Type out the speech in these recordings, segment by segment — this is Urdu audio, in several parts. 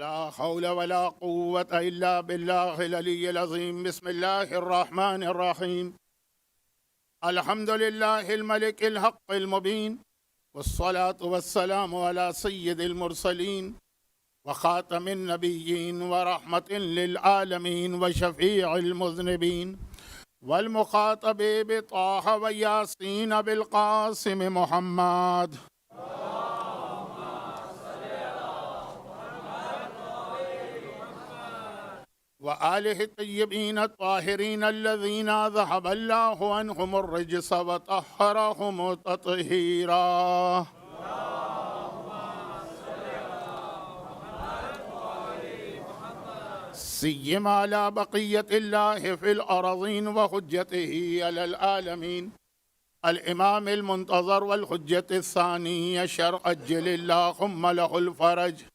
لا حول ولا قوة إلا بالله العلي العظيم. بسم الله الرحمن الرحيم. الحمد لله الملك الحق المبين، والصلاة والسلام على سيد المرسلين وخاتم النبيين ورحمة للعالمين وشفيع المذنبين، والمخاطب بطه وياسين بالقاسم محمد. وآله الطيبين الطاهرين الذين ذهب الله عنهم الرجس وطهرهم تطهيرا. سيما على بقية الله في الأرضين وحجته على العالمين الإمام المنتظر والحجة الثانية شرع أجل اللهم له الفرج،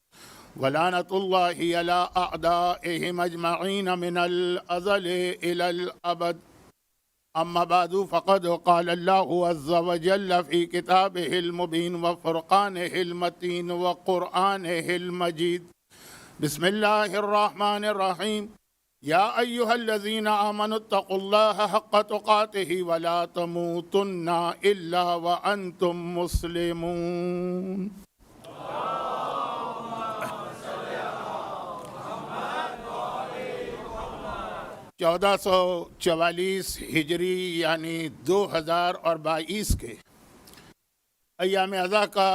ولعنة الله على أعدائهم أجمعين من الأزل إلى الأبد. أما بعد، فقد قال الله عز وجل في كتابه المبين وفرقانه المتين وقرآنه المجيد: بسم الله الرحمن الرحيم. يا أيها الذين آمنوا اتقوا الله حق تقاته ولا تموتن إلا وأنتم مسلمون. 1444 ہجری یعنی 2022 کے ایام ازا کا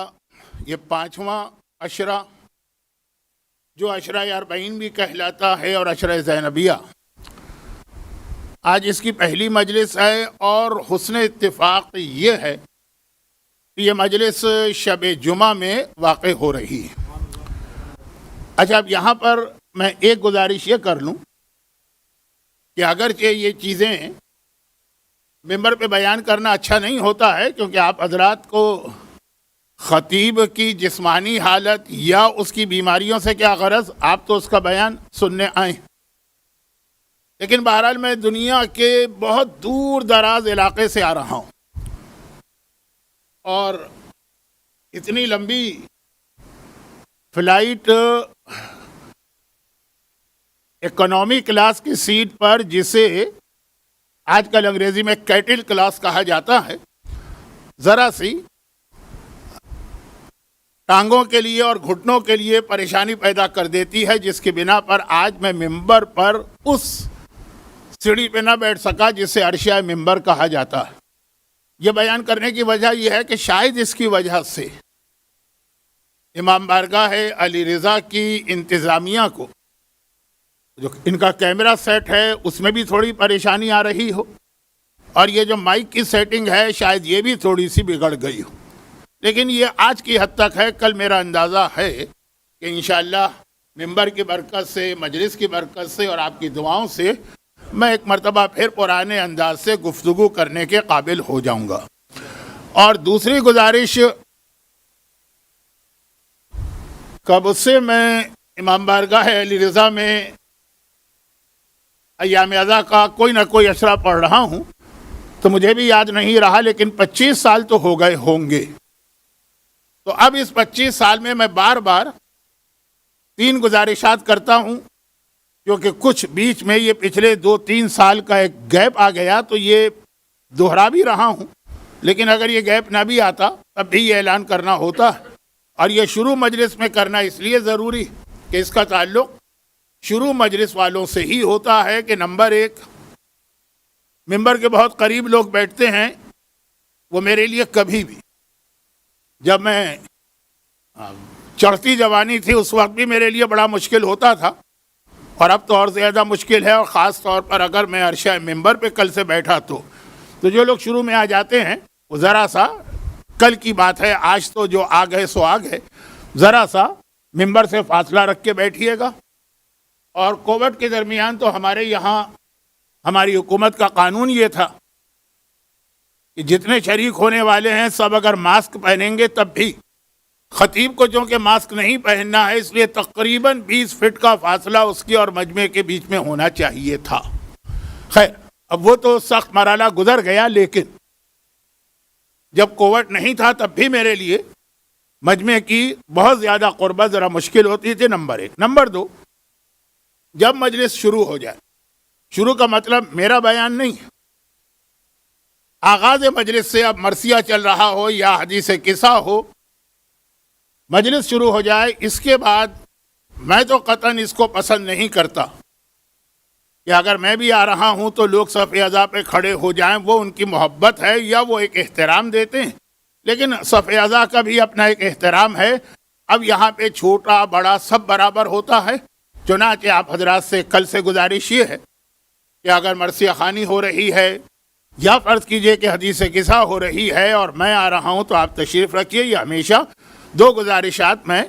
یہ 5واں عشرہ، جو عشرہ اربعین بھی کہلاتا ہے اور عشرہ زینبیہ، آج اس کی پہلی مجلس ہے، اور حسن اتفاق یہ ہے کہ یہ مجلس شب جمعہ میں واقع ہو رہی ہے۔ اچھا، اب یہاں پر میں ایک گزارش یہ کر لوں کہ اگرچہ یہ چیزیں ممبر پہ بیان کرنا اچھا نہیں ہوتا ہے، کیونکہ آپ حضرات کو خطیب کی جسمانی حالت یا اس کی بیماریوں سے کیا غرض، آپ تو اس کا بیان سننے آئیں، لیکن بہرحال میں دنیا کے بہت دور دراز علاقے سے آ رہا ہوں، اور اتنی لمبی فلائٹ اکنامی کلاس کی سیٹ پر، جسے آج کل انگریزی میں کیٹل کلاس کہا جاتا ہے، ذرا سی ٹانگوں کے لیے اور گھٹنوں کے لیے پریشانی پیدا کر دیتی ہے، جس کی بنا پر آج میں ممبر پر اس سیڑھی پہ نہ بیٹھ سکا جسے عرشہ ممبر کہا جاتا ہے۔ یہ بیان کرنے کی وجہ یہ ہے کہ شاید اس کی وجہ سے امام بارگاہ علی رضا کی انتظامیہ کو، جو ان کا کیمرہ سیٹ ہے، اس میں بھی تھوڑی پریشانی آ رہی ہو، اور یہ جو مائک کی سیٹنگ ہے شاید یہ بھی تھوڑی سی بگڑ گئی ہو، لیکن یہ آج کی حد تک ہے۔ کل میرا اندازہ ہے کہ انشاءاللہ ممبر کی برکت سے، مجلس کی برکت سے اور آپ کی دعاؤں سے میں ایک مرتبہ پھر پرانے انداز سے گفتگو کرنے کے قابل ہو جاؤں گا۔ اور دوسری گزارش، کب سے میں امام بارگاہ علی رضا میں ایام ازا کا کوئی نہ کوئی عشرہ پڑھ رہا ہوں، تو مجھے بھی یاد نہیں رہا، لیکن 25 سال تو ہو گئے ہوں گے۔ تو اب اس 25 سال میں بار بار 3 گزارشات کرتا ہوں، کیونکہ کچھ بیچ میں یہ پچھلے 2-3 سال کا ایک گیپ آ گیا، تو یہ دہرا بھی رہا ہوں، لیکن اگر یہ گیپ نہ بھی آتا تب بھی یہ اعلان کرنا ہوتا، اور یہ شروع مجلس میں کرنا اس لیے ضروری کہ اس کا تعلق شروع مجلس والوں سے ہی ہوتا ہے کہ نمبر 1، ممبر کے بہت قریب لوگ بیٹھتے ہیں، وہ میرے لیے کبھی بھی، جب میں چڑھتی جوانی تھی اس وقت بھی میرے لیے بڑا مشکل ہوتا تھا، اور اب تو اور زیادہ مشکل ہے، اور خاص طور پر اگر میں عرشہ ممبر پہ کل سے بیٹھا تو جو لوگ شروع میں آ جاتے ہیں وہ ذرا سا، کل کی بات ہے، آج تو جو آ گئے سو آ گئے، ذرا سا ممبر سے فاصلہ رکھ کے بیٹھیے گا۔ اور کووڈ کے درمیان تو ہمارے یہاں ہماری حکومت کا قانون یہ تھا کہ جتنے شریک ہونے والے ہیں سب اگر ماسک پہنیں گے تب بھی، خطیب کو چونکہ ماسک نہیں پہننا ہے، اس لیے تقریباً 20 فٹ کا فاصلہ اس کی اور مجمع کے بیچ میں ہونا چاہیے تھا۔ خیر، اب وہ تو سخت مرحلہ گزر گیا، لیکن جب کووڈ نہیں تھا تب بھی میرے لیے مجمع کی بہت زیادہ قربت ذرا مشکل ہوتی تھی، نمبر 1۔ نمبر 2، جب مجلس شروع ہو جائے، شروع کا مطلب میرا بیان نہیں، آغاز مجلس سے اب مرثیہ چل رہا ہو یا حدیث قصہ ہو، مجلس شروع ہو جائے، اس کے بعد میں تو قطعاً اس کو پسند نہیں کرتا کہ اگر میں بھی آ رہا ہوں تو لوگ صف اعضاء پہ کھڑے ہو جائیں۔ وہ ان کی محبت ہے یا وہ ایک احترام دیتے ہیں، لیکن صف اعضاء کا بھی اپنا ایک احترام ہے۔ اب یہاں پہ چھوٹا بڑا سب برابر ہوتا ہے، چنانچہ آپ حضرات سے کل سے گزارش یہ ہے کہ اگر مرثیہ خوانی ہو رہی ہے یا فرض کیجئے کہ حدیث قصہ ہو رہی ہے اور میں آ رہا ہوں تو آپ تشریف رکھیے۔ یہ ہمیشہ دو گزارشات میں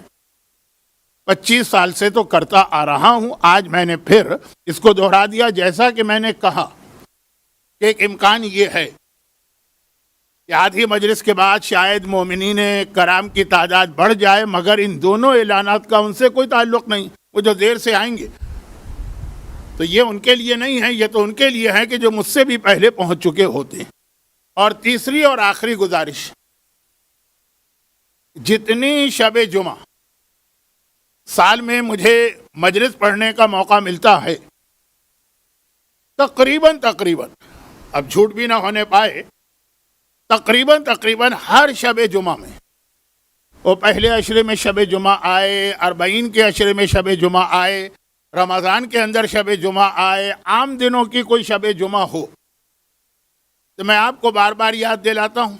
25 سال سے تو کرتا آ رہا ہوں، آج میں نے پھر اس کو دہرا دیا۔ جیسا کہ میں نے کہا کہ ایک امکان یہ ہے کہ آدھی مجلس کے بعد شاید مومنین کرام کی تعداد بڑھ جائے، مگر ان دونوں اعلانات کا ان سے کوئی تعلق نہیں۔ وہ جو دیر سے آئیں گے تو یہ ان کے لیے نہیں ہے، یہ تو ان کے لیے ہے کہ جو مجھ سے بھی پہلے پہنچ چکے ہوتے ہیں۔ اور تیسری اور آخری گزارش، جتنی شب جمعہ سال میں مجھے مجلس پڑھنے کا موقع ملتا ہے، تقریباً اب جھوٹ بھی نہ ہونے پائے، تقریباً ہر شب جمعہ میں، وہ پہلے عشرے میں شب جمعہ آئے، 40 کے عشرے میں شب جمعہ آئے، رمضان کے اندر شب جمعہ آئے، عام دنوں کی کوئی شب جمعہ ہو، تو میں آپ کو بار بار یاد دلاتا ہوں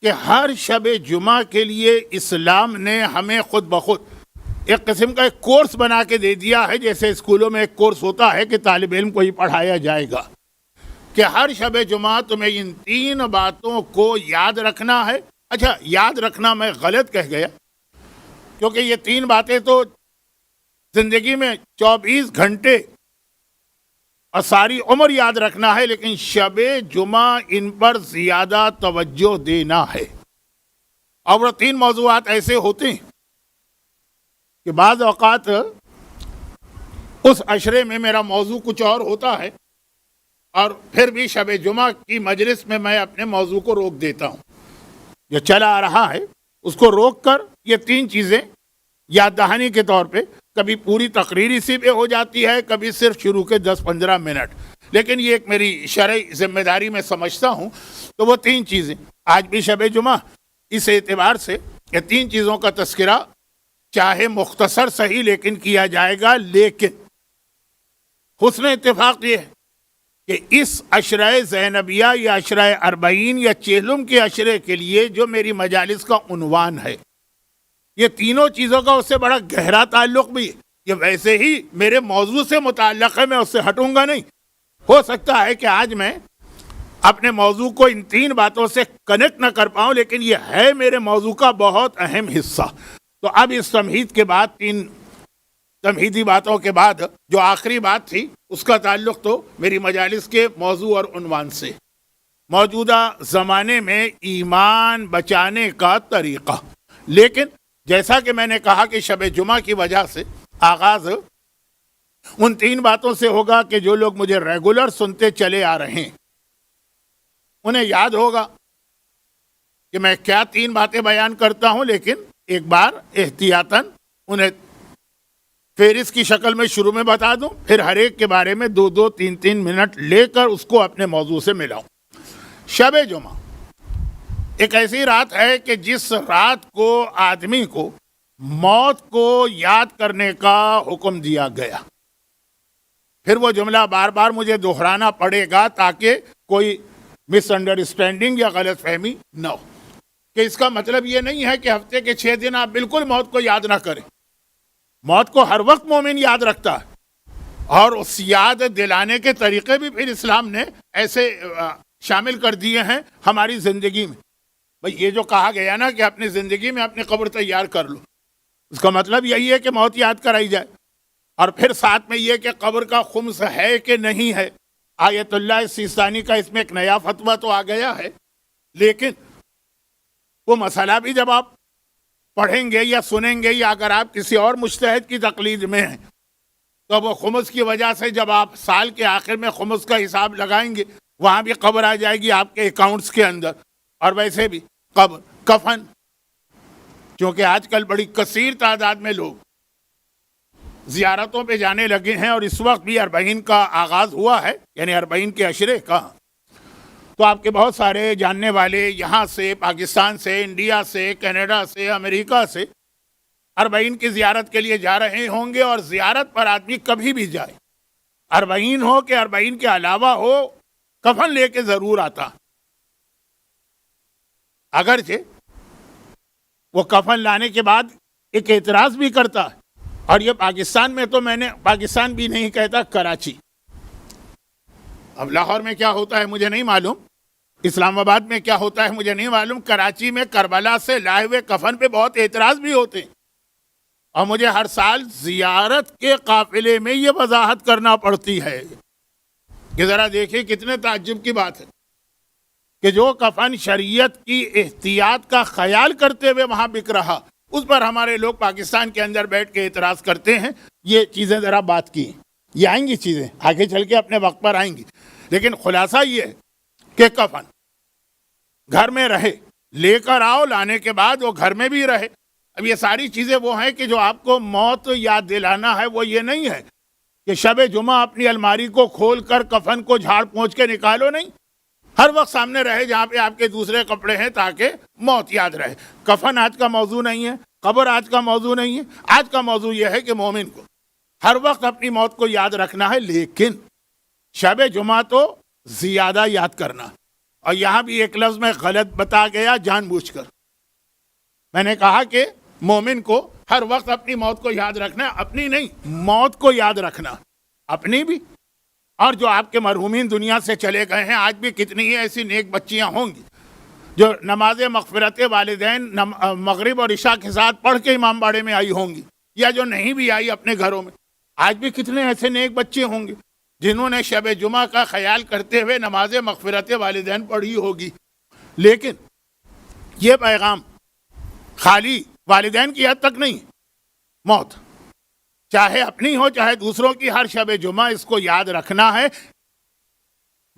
کہ ہر شب جمعہ کے لیے اسلام نے ہمیں خود بخود ایک قسم کا ایک کورس بنا کے دے دیا ہے، جیسے اسکولوں میں ایک کورس ہوتا ہے کہ طالب علم کو ہی پڑھایا جائے گا کہ ہر شب جمعہ تمہیں ان 3 باتوں کو یاد رکھنا ہے۔ اچھا، یاد رکھنا میں غلط کہہ گیا، کیونکہ یہ 3 باتیں تو زندگی میں 24 گھنٹے اور ساری عمر یاد رکھنا ہے، لیکن شب جمعہ ان پر زیادہ توجہ دینا ہے۔ اور وہ 3 موضوعات ایسے ہوتے ہیں کہ بعض اوقات اس عشرے میں میرا موضوع کچھ اور ہوتا ہے، اور پھر بھی شب جمعہ کی مجلس میں میں اپنے موضوع کو روک دیتا ہوں، جو چلا آ رہا ہے اس کو روک کر یہ 3 چیزیں یاد دہانی کے طور پہ، کبھی پوری تقریر اسی پہ ہو جاتی ہے، کبھی صرف شروع کے 10-15 منٹ، لیکن یہ ایک میری شرعی ذمہ داری میں سمجھتا ہوں۔ تو وہ 3 چیزیں آج بھی شب جمعہ، اس اعتبار سے یہ 3 چیزوں کا تذکرہ چاہے مختصر صحیح لیکن کیا جائے گا، لیکن حسن اتفاق یہ ہے کہ اس عشرہ زینبیہ یا عشرہ 40 یا چہلم کے عشرے کے لیے جو میری مجالس کا عنوان ہے، یہ تینوں چیزوں کا اس سے بڑا گہرا تعلق بھی ہے۔ یہ ویسے ہی میرے موضوع سے متعلق ہے، میں اس سے ہٹوں گا نہیں۔ ہو سکتا ہے کہ آج میں اپنے موضوع کو ان 3 باتوں سے کنیکٹ نہ کر پاؤں، لیکن یہ ہے میرے موضوع کا بہت اہم حصہ۔ تو اب اس تمہید کے بعد، 3 تمہیدی باتوں کے بعد جو آخری بات تھی، اس کا تعلق تو میری مجالس کے موضوع اور عنوان سے، موجودہ زمانے میں ایمان بچانے کا طریقہ۔ لیکن جیسا کہ میں نے کہا کہ شب جمعہ کی وجہ سے آغاز ان 3 باتوں سے ہوگا کہ جو لوگ مجھے ریگولر سنتے چلے آ رہے ہیں انہیں یاد ہوگا کہ میں کیا 3 باتیں بیان کرتا ہوں، لیکن ایک بار احتیاطاً انہیں فہرست کی شکل میں شروع میں بتا دوں، پھر ہر ایک کے بارے میں 2-2 3-3 منٹ لے کر اس کو اپنے موضوع سے ملاؤں۔ شب جمعہ ایک ایسی رات ہے کہ جس رات کو آدمی کو موت کو یاد کرنے کا حکم دیا گیا۔ پھر وہ جملہ بار بار مجھے دہرانا پڑے گا تاکہ کوئی مس انڈرسٹینڈنگ یا غلط فہمی نہ ہو، کہ اس کا مطلب یہ نہیں ہے کہ ہفتے کے 6 دن آپ بالکل موت کو یاد نہ کریں۔ موت کو ہر وقت مومن یاد رکھتا ہے، اور اس یاد دلانے کے طریقے بھی پھر اسلام نے ایسے شامل کر دیے ہیں ہماری زندگی میں۔ بھئی یہ جو کہا گیا نا کہ اپنی زندگی میں اپنی قبر تیار کر لو، اس کا مطلب یہی ہے کہ موت یاد کرائی جائے، اور پھر ساتھ میں یہ کہ قبر کا خمس ہے کہ نہیں ہے۔ آیت اللہ سیستانی کا اس میں ایک نیا فتویٰ تو آ گیا ہے، لیکن وہ مسئلہ بھی جب آپ پڑھیں گے یا سنیں گے، یا اگر آپ کسی اور مجتہد کی تقلید میں ہیں، تو وہ خمس کی وجہ سے جب آپ سال کے آخر میں خمس کا حساب لگائیں گے، وہاں بھی قبر آ جائے گی آپ کے اکاؤنٹس کے اندر۔ اور ویسے بھی قبر، کفن، کیونکہ آج کل بڑی کثیر تعداد میں لوگ زیارتوں پہ جانے لگے ہیں، اور اس وقت بھی اربعین کا آغاز ہوا ہے، یعنی اربعین کے عشرے کا. تو آپ کے بہت سارے جاننے والے یہاں سے، پاکستان سے، انڈیا سے، کینیڈا سے، امریکہ سے اربعین کی زیارت کے لیے جا رہے ہوں گے. اور زیارت پر آدمی کبھی بھی جائے، اربعین ہو کہ اربعین کے علاوہ ہو، کفن لے کے ضرور آتا. اگرچہ وہ کفن لانے کے بعد ایک اعتراض بھی کرتا ہے، اور یہ پاکستان میں تو میں نے پاکستان بھی نہیں کہتا، کراچی. اب لاہور میں کیا ہوتا ہے مجھے نہیں معلوم، اسلام آباد میں کیا ہوتا ہے مجھے نہیں معلوم. کراچی میں کربلا سے لائے ہوئے کفن پہ بہت اعتراض بھی ہوتے ہیں، اور مجھے ہر سال زیارت کے قافلے میں یہ وضاحت کرنا پڑتی ہے کہ ذرا دیکھیں کتنے تعجب کی بات ہے کہ جو کفن شریعت کی احتیاط کا خیال کرتے ہوئے وہاں بک رہا، اس پر ہمارے لوگ پاکستان کے اندر بیٹھ کے اعتراض کرتے ہیں. یہ چیزیں ذرا بات کی، یہ آئیں گی چیزیں آگے چل کے اپنے وقت پر آئیں گی. لیکن خلاصہ یہ ہے کہ کفن گھر میں رہے، لے کر آؤ، لانے کے بعد وہ گھر میں بھی رہے. اب یہ ساری چیزیں وہ ہیں کہ جو آپ کو موت یاد دلانا ہے، وہ یہ نہیں ہے کہ شب جمعہ اپنی الماری کو کھول کر کفن کو جھاڑ پونچھ کے نکالو. نہیں، ہر وقت سامنے رہے جہاں پہ آپ کے دوسرے کپڑے ہیں، تاکہ موت یاد رہے. کفن آج کا موضوع نہیں ہے، قبر آج کا موضوع نہیں ہے. آج کا موضوع یہ ہے کہ مومن کو ہر وقت اپنی موت کو یاد رکھنا ہے، لیکن شب جمعہ تو زیادہ یاد کرنا. اور یہاں بھی ایک لفظ میں غلط بتا گیا جان بوجھ کر. میں نے کہا کہ مومن کو ہر وقت اپنی موت کو یاد رکھنا ہے، اپنی نہیں، موت کو یاد رکھنا، اپنی بھی. اور جو آپ کے مرحومین دنیا سے چلے گئے ہیں، آج بھی کتنی ہی ایسی نیک بچیاں ہوں گی جو نماز مغفرت والدین مغرب اور عشاء کے ساتھ پڑھ کے امام باڑے میں آئی ہوں گی، یا جو نہیں بھی آئی اپنے گھروں میں. آج بھی کتنے ایسے نیک بچے ہوں گے جنہوں نے شب جمعہ کا خیال کرتے ہوئے نماز مغفرت والدین پڑھی ہوگی. لیکن یہ پیغام خالی والدین کی حد تک نہیں، موت چاہے اپنی ہو چاہے دوسروں کی، ہر شب جمعہ اس کو یاد رکھنا ہے.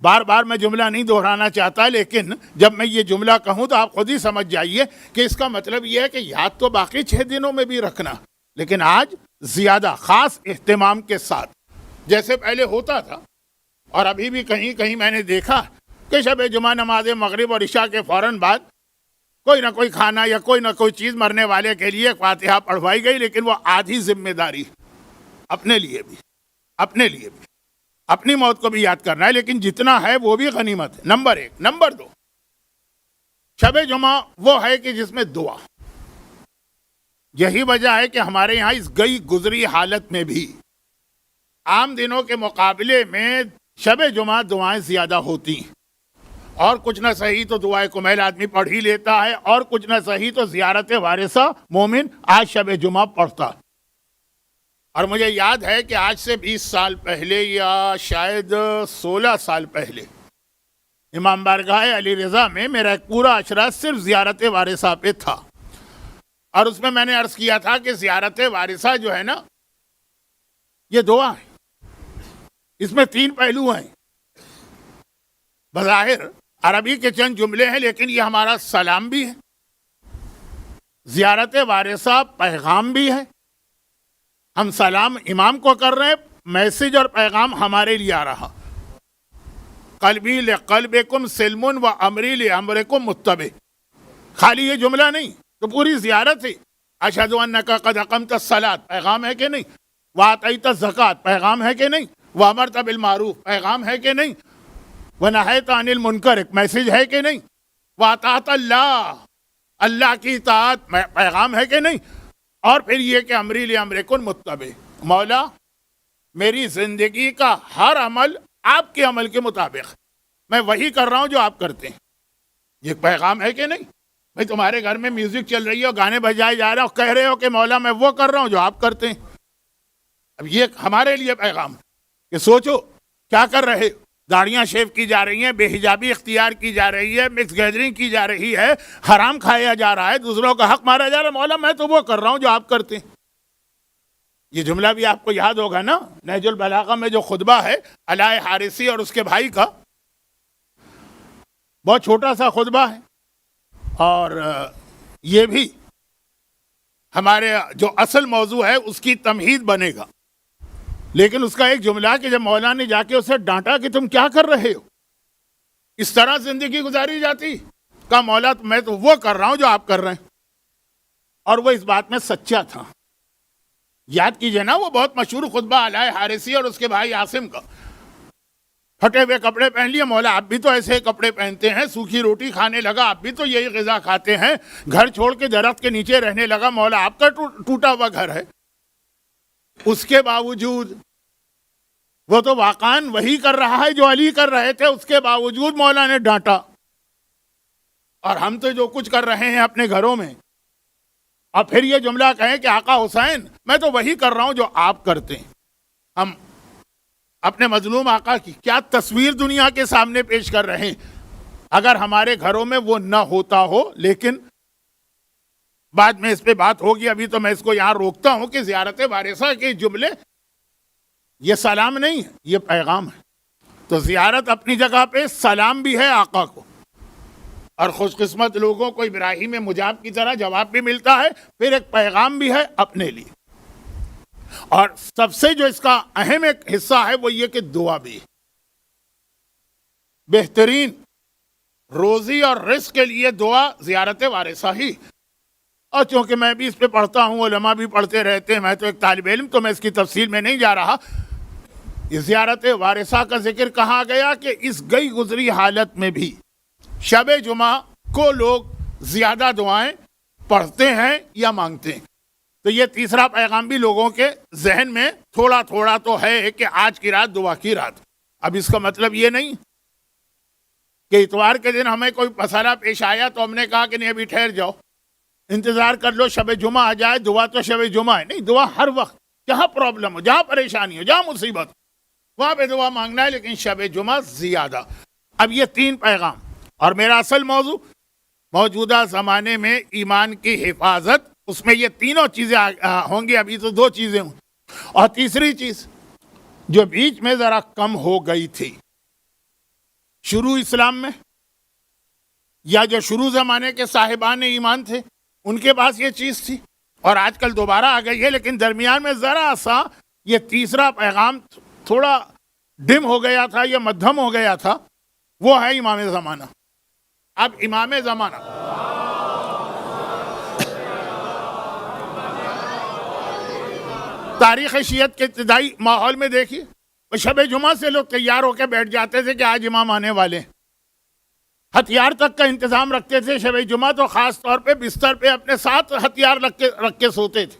بار بار میں جملہ نہیں دہرانا چاہتا، لیکن جب میں یہ جملہ کہوں تو آپ خود ہی سمجھ جائیے کہ اس کا مطلب یہ ہے کہ یاد تو باقی 6 دنوں میں بھی رکھنا، لیکن آج زیادہ خاص اہتمام کے ساتھ، جیسے پہلے ہوتا تھا. اور ابھی بھی کہیں کہیں میں نے دیکھا کہ شب جمعہ نماز مغرب اور عشاء کے فوراً بعد کوئی نہ کوئی کھانا یا کوئی نہ کوئی چیز مرنے والے کے لیے فاتحہ پڑھوائی گئی. لیکن وہ آدھی ذمہ داری اپنے لیے بھی، اپنی موت کو بھی یاد کرنا ہے، لیکن جتنا ہے وہ بھی غنیمت ہے. نمبر 1. نمبر 2، شب جمعہ وہ ہے کہ جس میں دعا. یہی وجہ ہے کہ ہمارے یہاں اس گئی گزری حالت میں بھی عام دنوں کے مقابلے میں شب جمعہ دعائیں زیادہ ہوتی ہیں. اور کچھ نہ صحیح تو دعائے کمیل آدمی پڑھ ہی لیتا ہے، اور کچھ نہ صحیح تو زیارت وارثہ مومن آج شب جمعہ پڑھتا. اور مجھے یاد ہے کہ آج سے 20 سال پہلے یا شاید 16 سال پہلے امام بارگاہ علی رضا میں میرا ایک پورا عشرہ صرف زیارت وارثہ پہ تھا. اور اس میں میں نے عرض کیا تھا کہ زیارت وارثہ جو ہے نا، یہ دعا ہے. اس میں 3 پہلو ہیں. بظاہر عربی کے چند جملے ہیں، لیکن یہ ہمارا سلام بھی ہے، زیارت وارثہ پیغام بھی ہے. ہم سلام امام کو کر رہے ہیں، میسج اور پیغام ہمارے لیے آ رہا. قلبی لقلبکم سلم و امری لامرکم متبع. خالی یہ جملہ نہیں، تو پوری زیارت ہے. اشہد انک قد اقمت الصلاۃ، پیغام ہے کہ نہیں؟ وآتیت الزکوٰۃ، پیغام ہے کہ نہیں؟ وامرت بالمعروف، پیغام ہے کہ نہیں؟ ونہیت عن المنکر، ایک میسج ہے کہ نہیں؟ واطاعت اللہ، اللہ کی اطاعت، پیغام ہے کہ نہیں؟ اور پھر یہ کہ امری لامرکم متبع، مولا میری زندگی کا ہر عمل آپ کے عمل کے مطابق، میں وہی کر رہا ہوں جو آپ کرتے ہیں. یہ پیغام ہے کہ نہیں؟ بھائی تمہارے گھر میں میوزک چل رہی ہے اور گانے بجائے جا رہے ہیں اور کہہ رہے ہو کہ مولا میں وہ کر رہا ہوں جو آپ کرتے ہیں. اب یہ ہمارے لیے پیغام کہ سوچو کیا کر رہے ہو. داڑیاں شیو کی جا رہی ہیں، بے حجابی اختیار کی جا رہی ہے، مکس گیدرنگ کی جا رہی ہے، حرام کھایا جا رہا ہے، دوسروں کا حق مارا جا رہا ہے. مولا میں تو وہ کر رہا ہوں جو آپ کرتے ہیں. یہ جملہ بھی آپ کو یاد ہوگا نا، نہج البلاغہ میں جو خطبہ ہے علاء حارثی اور اس کے بھائی کا، بہت چھوٹا سا خطبہ ہے. اور یہ بھی ہمارے جو اصل موضوع ہے اس کی تمہید بنے گا، لیکن اس کا ایک جملہ کہ جب مولا نے جا کے اسے ڈانٹا کہ تم کیا کر رہے ہو، اس طرح زندگی گزاری جاتی، کہا مولا میں تو وہ کر رہا ہوں جو آپ کر رہے ہیں، اور وہ اس بات میں سچا تھا۔ یاد کیجئے نا وہ بہت مشہور خطبہ علاء حارثی اور اس کے بھائی عاصم کا، پھٹے ہوئے کپڑے پہن لیے، مولا آپ بھی تو ایسے کپڑے پہنتے ہیں، سوکھی روٹی کھانے لگا، آپ بھی تو یہی غذا کھاتے ہیں، گھر چھوڑ کے درخت کے نیچے رہنے لگا، مولا آپ کا ٹوٹا ہوا گھر ہے۔ اس کے باوجود وہ تو واقعاً وہی کر رہا ہے جو علی کر رہے تھے، اس کے باوجود مولا نے ڈانٹا۔ اور ہم تو جو کچھ کر رہے ہیں اپنے گھروں میں، اور پھر یہ جملہ کہیں کہ آقا حسین میں تو وہی کر رہا ہوں جو آپ کرتے ہیں۔ ہم اپنے مظلوم آقا کی کیا تصویر دنیا کے سامنے پیش کر رہے ہیں، اگر ہمارے گھروں میں وہ نہ ہوتا ہو۔ لیکن بعد میں اس پہ بات ہوگی، ابھی تو میں اس کو یہاں روکتا ہوں کہ زیارت وارثہ کے جملے یہ سلام نہیں ہے، یہ پیغام ہے۔ تو زیارت اپنی جگہ پہ سلام بھی ہے آقا کو، اور خوش قسمت لوگوں کو ابراہیم مجاب کی طرح جواب بھی ملتا ہے، پھر ایک پیغام بھی ہے اپنے لیے۔ اور سب سے جو اس کا اہم ایک حصہ ہے وہ یہ کہ دعا بھی ہے۔ بہترین روزی اور رزق کے لیے دعا زیارت وارثہ ہی، اور چونکہ میں بھی اس پہ پڑھتا ہوں، علماء بھی پڑھتے رہتے ہیں، میں تو ایک طالب علم، تو میں اس کی تفصیل میں نہیں جا رہا۔ زیارت وارثہ کا ذکر کہا گیا کہ اس گئی گزری حالت میں بھی شب جمعہ کو لوگ زیادہ دعائیں پڑھتے ہیں یا مانگتے ہیں۔ تو یہ تیسرا پیغام بھی لوگوں کے ذہن میں تھوڑا تھوڑا تو ہے کہ آج کی رات دعا کی رات۔ اب اس کا مطلب یہ نہیں کہ اتوار کے دن ہمیں کوئی مسئلہ پیش آیا تو ہم نے کہا کہ نہیں ابھی ٹھہر جاؤ، انتظار کر لو شب جمعہ آ جائے، دعا تو شب جمعہ ہے۔ نہیں، دعا ہر وقت، جہاں پرابلم ہو، جہاں پریشانی ہو، جہاں مصیبت ہو، وہاں پہ دعا مانگنا ہے، لیکن شب جمعہ زیادہ۔ اب یہ تین پیغام، اور میرا اصل موضوع موجودہ زمانے میں ایمان کی حفاظت، اس میں یہ تینوں چیزیں ہوں گی، ابھی تو دو چیزیں ہوں۔ اور تیسری چیز جو بیچ میں ذرا کم ہو گئی تھی شروع اسلام میں، یا جو شروع زمانے کے صاحبان ایمان تھے ان کے پاس یہ چیز تھی، اور آج کل دوبارہ آ گئی ہے، لیکن درمیان میں ذرا سا یہ تیسرا پیغام تھوڑا ڈم ہو گیا تھا یا مدھم ہو گیا تھا، وہ ہے امام زمانہ۔ اب امام زمانہ تاریخ شیعت کے ابتدائی ماحول میں دیکھیے، شب جمعہ سے لوگ تیار ہو کے بیٹھ جاتے تھے کہ آج امام آنے والے ہیں، ہتھیار تک کا انتظام رکھتے تھے۔ شب جمعہ تو خاص طور پہ بستر پہ اپنے ساتھ ہتھیار رکھ کے سوتے تھے،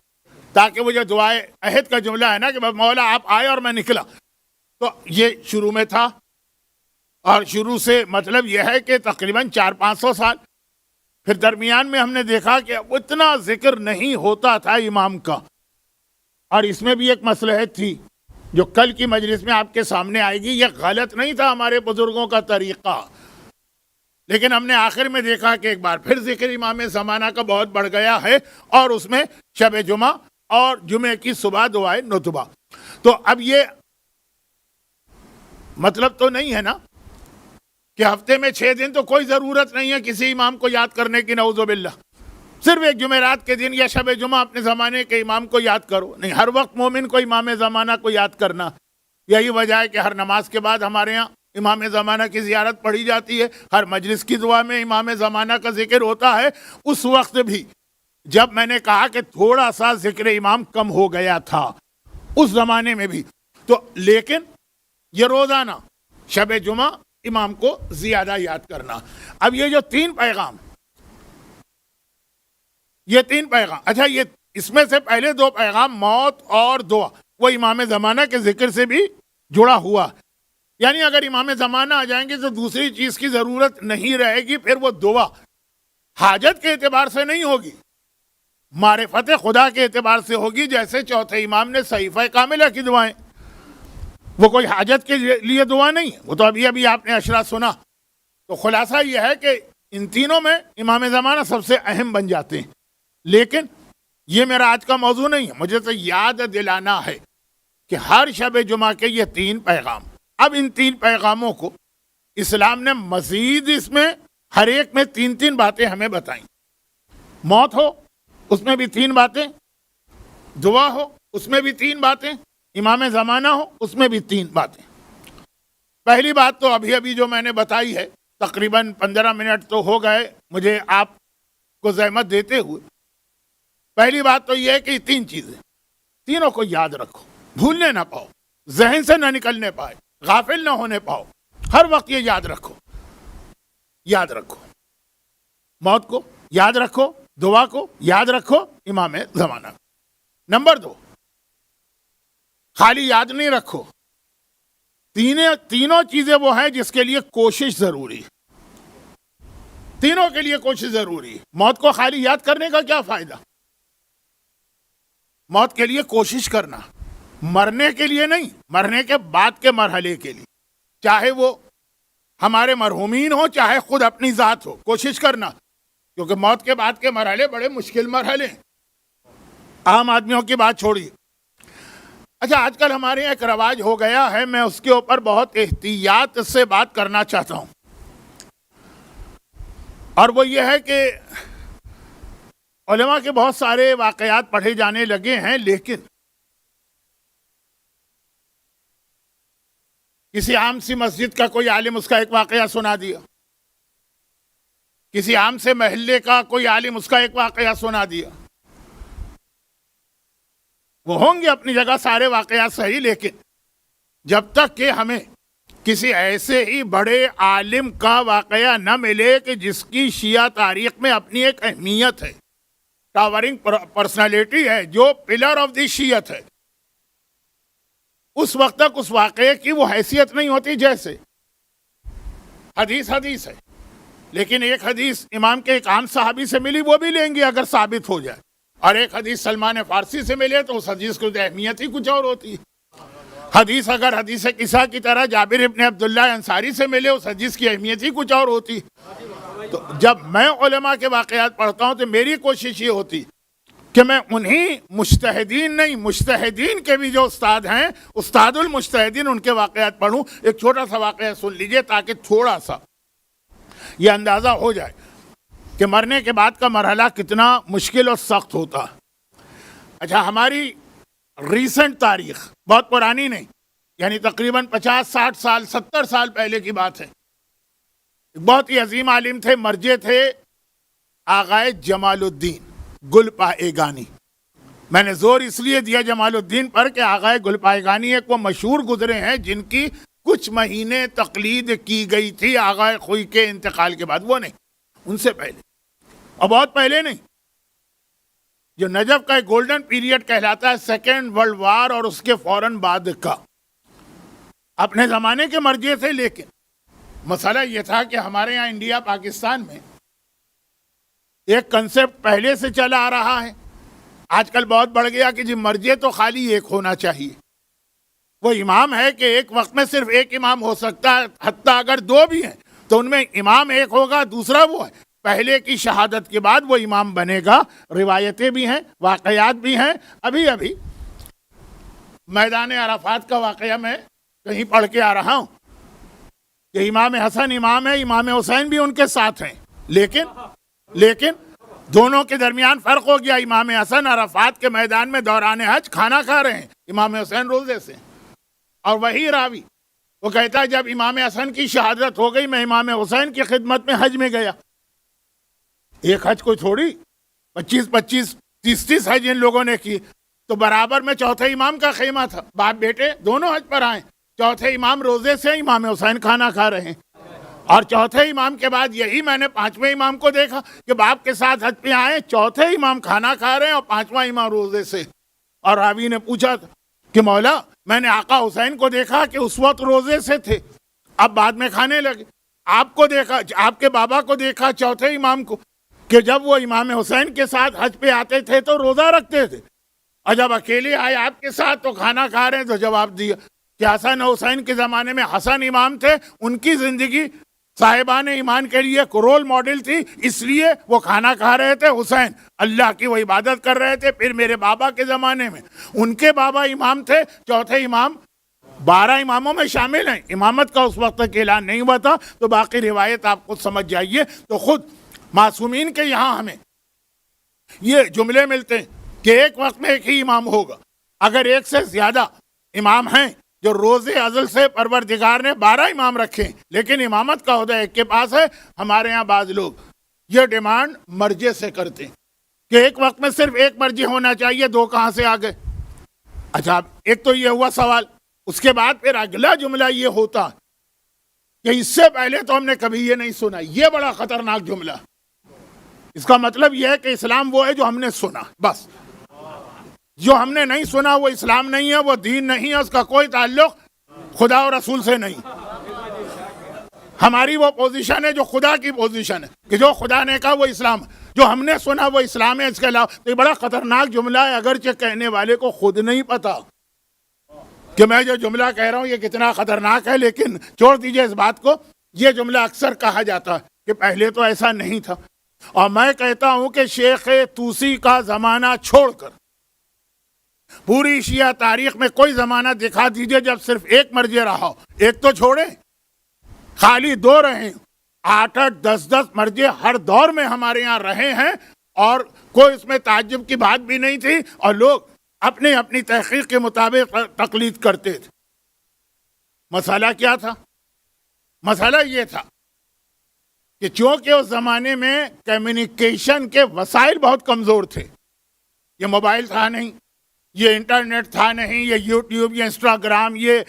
تاکہ وہ جو دعائے عہد کا جملہ ہے نا کہ مولا آپ آئے اور میں نکلا، تو یہ شروع میں تھا۔ اور شروع سے مطلب یہ ہے کہ تقریباً 400-500 سال، پھر درمیان میں ہم نے دیکھا کہ اتنا ذکر نہیں ہوتا تھا امام کا، اور اس میں بھی ایک مصلحت تھی جو کل کی مجلس میں آپ کے سامنے آئے گی۔ یہ غلط نہیں تھا ہمارے بزرگوں کا طریقہ، لیکن ہم نے آخر میں دیکھا کہ ایک بار پھر ذکر امام زمانہ کا بہت بڑھ گیا ہے، اور اس میں شب جمعہ اور جمعے کی صبح دعائے نتبہ۔ تو اب یہ مطلب تو نہیں ہے نا کہ ہفتے میں 6 دن تو کوئی ضرورت نہیں ہے کسی امام کو یاد کرنے کی، نعوذ باللہ، صرف ایک جمعرات کے دن یا شب جمعہ اپنے زمانے کے امام کو یاد کرو۔ نہیں، ہر وقت مومن کو امام زمانہ کو یاد کرنا، یہی وجہ ہے کہ ہر نماز کے بعد ہمارے یہاں امام زمانہ کی زیارت پڑھی جاتی ہے، ہر مجلس کی دعا میں امام زمانہ کا ذکر ہوتا ہے۔ اس وقت بھی جب میں نے کہا کہ تھوڑا سا ذکر امام کم ہو گیا تھا اس زمانے میں بھی، تو لیکن یہ روزانہ شب جمعہ امام کو زیادہ یاد کرنا۔ اب یہ جو تین پیغام، اچھا، یہ اس میں سے پہلے دو پیغام موت اور دعا، وہ امام زمانہ کے ذکر سے بھی جڑا ہوا، یعنی اگر امام زمانہ آ جائیں گے تو دوسری چیز کی ضرورت نہیں رہے گی، پھر وہ دعا حاجت کے اعتبار سے نہیں ہوگی، معرفت خدا کے اعتبار سے ہوگی۔ جیسے چوتھے امام نے صحیفہ کاملہ کی دعائیں، وہ کوئی حاجت کے لیے دعا نہیں ہے، وہ تو ابھی آپ نے اشرا سنا۔ تو خلاصہ یہ ہے کہ ان تینوں میں امام زمانہ سب سے اہم بن جاتے ہیں، لیکن یہ میرا آج کا موضوع نہیں ہے، مجھے تو یاد دلانا ہے کہ ہر شب جمعہ کے یہ تین پیغام، اب ان تین پیغاموں کو اسلام نے مزید اس میں ہر ایک میں 3 باتیں ہمیں بتائیں۔ موت ہو اس میں بھی 3 باتیں، دعا ہو اس میں بھی 3 باتیں، امام زمانہ ہو اس میں بھی 3 باتیں۔ پہلی بات تو ابھی جو میں نے بتائی ہے، تقریباً 15 منٹ تو ہو گئے مجھے آپ کو زحمت دیتے ہوئے۔ پہلی بات تو یہ ہے کہ یہ 3 چیزیں، تینوں کو یاد رکھو، بھولنے نہ پاؤ، ذہن سے نہ نکلنے پائے، غافل نہ ہونے پاؤ، ہر وقت یہ یاد رکھو، یاد رکھو موت کو، یاد رکھو دعا کو، یاد رکھو امام زمانہ کو۔ نمبر 2، خالی یاد نہیں رکھو، تینوں چیزیں وہ ہیں جس کے لیے کوشش ضروری ہے، تینوں کے لیے کوشش ضروری ہے۔ موت کو خالی یاد کرنے کا کیا فائدہ؟ موت کے لیے کوشش کرنا، مرنے کے لیے نہیں، مرنے کے بعد کے مرحلے کے لیے، چاہے وہ ہمارے مرحومین ہو چاہے خود اپنی ذات ہو، کوشش کرنا، کیونکہ موت کے بعد کے مرحلے بڑے مشکل مرحلے ہیں، عام آدمیوں کی بات چھوڑیے۔ اچھا، آج کل ہمارے یہاں ایک رواج ہو گیا ہے، میں اس کے اوپر بہت احتیاط سے بات کرنا چاہتا ہوں، اور وہ یہ ہے کہ علماء کے بہت سارے واقعات پڑھے جانے لگے ہیں، لیکن کسی عام سی مسجد کا کوئی عالم اس کا ایک واقعہ سنا دیا، کسی عام سے محلے کا کوئی عالم اس کا ایک واقعہ سنا دیا۔ وہ ہوں گے اپنی جگہ سارے واقعات صحیح، لیکن جب تک کہ ہمیں کسی ایسے ہی بڑے عالم کا واقعہ نہ ملے کہ جس کی شیعہ تاریخ میں اپنی ایک اہمیت ہے، ٹاورنگ پرسنالٹی ہے، جو پلر آف دی شیعت ہے، اس وقت تک اس واقعے کی وہ حیثیت نہیں ہوتی۔ جیسے حدیث ہے، لیکن ایک حدیث امام کے ایک عام صحابی سے ملی، وہ بھی لیں گے اگر ثابت ہو جائے، اور ایک حدیث سلمان فارسی سے ملے تو اس حدیث کی اہمیت ہی کچھ اور ہوتی ہے۔ حدیث اگر حدیث قصہ کی طرح جابر ابن عبداللہ انصاری سے ملے، اس حدیث کی اہمیت ہی کچھ اور ہوتی ہے۔ تو جب میں علماء کے واقعات پڑھتا ہوں تو میری کوشش یہ ہوتی کہ میں انہی مجتہدین نہیں، مجتہدین کے بھی جو استاد ہیں، استاد المجتہدین، ان کے واقعات پڑھوں۔ ایک چھوٹا سا واقعہ سن لیجئے تاکہ تھوڑا سا یہ اندازہ ہو جائے کہ مرنے کے بعد کا مرحلہ کتنا مشکل اور سخت ہوتا ہے۔ اچھا، ہماری ریسنٹ تاریخ، بہت پرانی نہیں، یعنی تقریباً 50 60 سال 70 سال پہلے کی بات ہے، بہت ہی عظیم عالم تھے، مرجع تھے، آغائے جمال الدین گلپائگانی۔ میں نے زور اس لیے دیا جمال الدین پر کہ آغائے گلپائگانی ایک وہ مشہور گزرے ہیں جن کی کچھ مہینے تقلید کی گئی تھی آغائے خوئی کے انتقال کے بعد، وہ نہیں، ان سے پہلے، اور بہت پہلے نہیں، جو نجف کا ایک گولڈن پیریڈ کہلاتا ہے، سیکنڈ ورلڈ وار اور اس کے فوراً بعد کا، اپنے زمانے کے مرجع تھے۔ لیکن مسئلہ یہ تھا کہ ہمارے یہاں انڈیا پاکستان میں ایک کنسپٹ پہلے سے چلا آ رہا ہے، آج کل بہت بڑھ گیا کہ جی مرجع تو خالی ایک ہونا چاہیے، وہ امام ہے کہ ایک وقت میں صرف ایک امام ہو سکتا ہے، حتیٰ اگر 2 بھی ہیں تو ان میں امام ایک ہوگا، دوسرا وہ ہے، پہلے کی شہادت کے بعد وہ امام بنے گا۔ روایتیں بھی ہیں، واقعات بھی ہیں۔ ابھی میدان عرفات کا واقعہ میں کہیں پڑھ کے آ رہا ہوں کہ امام حسن امام ہے، امام حسین بھی ان کے ساتھ ہیں، لیکن دونوں کے درمیان فرق ہو گیا۔ امام حسن عرفات کے میدان میں دوران حج کھانا کھا رہے ہیں، امام حسین روزے سے، اور وہی راوی وہ کہتا ہے جب امام حسن کی شہادت ہو گئی میں امام حسین کی خدمت میں حج میں گیا۔ ایک حج کوئی تھوڑی 25 30 حج ان لوگوں نے کی، تو برابر میں چوتھے امام کا خیمہ تھا، باپ بیٹے دونوں حج پر آئے، چوتھے امام روزے سے، امام حسین کھانا کھا رہے ہیں، اور چوتھے امام کے بعد یہی میں نے 5ویں امام کو دیکھا کہ باپ کے ساتھ حج پہ آئے، چوتھے امام کھانا کھا رہے ہیں اور 5واں امام روزے سے۔ اور راوی نے پوچھا کہ مولا میں نے آقا حسین کو دیکھا کہ اس وقت روزے سے تھے، اب بعد میں کھانے لگے، آپ کو دیکھا، آپ کے بابا کو دیکھا چوتھے امام کو کہ جب وہ امام حسین کے ساتھ حج پہ آتے تھے تو روزہ رکھتے تھے، اور جب اکیلے آئے آپ کے ساتھ تو کھانا کھا رہے ہیں۔ تو جواب دیا کہ حسن حسین کے زمانے میں حسن امام تھے، ان کی زندگی صاحبان ایمان کے لیے ایک رول ماڈل تھی، اس لیے وہ کھانا کھا رہے تھے، حسین اللہ کی وہ عبادت کر رہے تھے۔ پھر میرے بابا کے زمانے میں ان کے بابا امام تھے، چوتھے امام 12 اماموں میں شامل ہیں، امامت کا اس وقت تک اعلان نہیں ہوا تھا۔ تو باقی روایت آپ خود سمجھ جائیے۔ تو خود معصومین کے یہاں ہمیں یہ جملے ملتے ہیں کہ ایک وقت میں ایک ہی امام ہوگا. اگر ایک سے زیادہ امام ہیں جو روز ازل سے پروردگار نے 12 امام رکھے لیکن امامت کا عہدہ ایک کے پاس ہے. ہمارے ہاں بعض لوگ یہ ڈیمانڈ مرجے سے کرتے ہیں کہ ایک وقت میں صرف ایک مرجع ہونا چاہیے, 2 کہاں سے آ گئے؟ اچھا, ایک تو یہ ہوا سوال. اس کے بعد پھر اگلا جملہ یہ ہوتا کہ اس سے پہلے تو ہم نے کبھی یہ نہیں سنا. یہ بڑا خطرناک جملہ. اس کا مطلب یہ ہے کہ اسلام وہ ہے جو ہم نے سنا, بس. جو ہم نے نہیں سنا وہ اسلام نہیں ہے, وہ دین نہیں ہے, اس کا کوئی تعلق خدا اور رسول سے نہیں. ہماری وہ پوزیشن ہے جو خدا کی پوزیشن ہے کہ جو خدا نے کہا وہ اسلام ہے, جو ہم نے سنا وہ اسلام ہے. اس کے علاوہ یہ بڑا خطرناک جملہ ہے, اگرچہ کہنے والے کو خود نہیں پتا کہ میں جو جملہ کہہ رہا ہوں یہ کتنا خطرناک ہے, لیکن چھوڑ دیجئے اس بات کو. یہ جملہ اکثر کہا جاتا ہے کہ پہلے تو ایسا نہیں تھا, اور میں کہتا ہوں کہ شیخ طوسی کا زمانہ چھوڑ کر پوری شیعہ تاریخ میں کوئی زمانہ دکھا دیجئے جب صرف ایک مرجع رہا ہو. ایک تو چھوڑیں, خالی 2 رہیں, 8-8 10-10 مرجع ہر دور میں ہمارے یہاں رہے ہیں, اور کوئی اس میں تعجب کی بات بھی نہیں تھی, اور لوگ اپنی اپنی تحقیق کے مطابق تقلید کرتے تھے. مسئلہ کیا تھا؟ مسئلہ یہ تھا کہ چونکہ اس زمانے میں کمیونیکیشن کے وسائل بہت کمزور تھے. یہ موبائل تھا نہیں, یہ انٹرنیٹ تھا نہیں, یہ یوٹیوب, یہ انسٹاگرام, یہ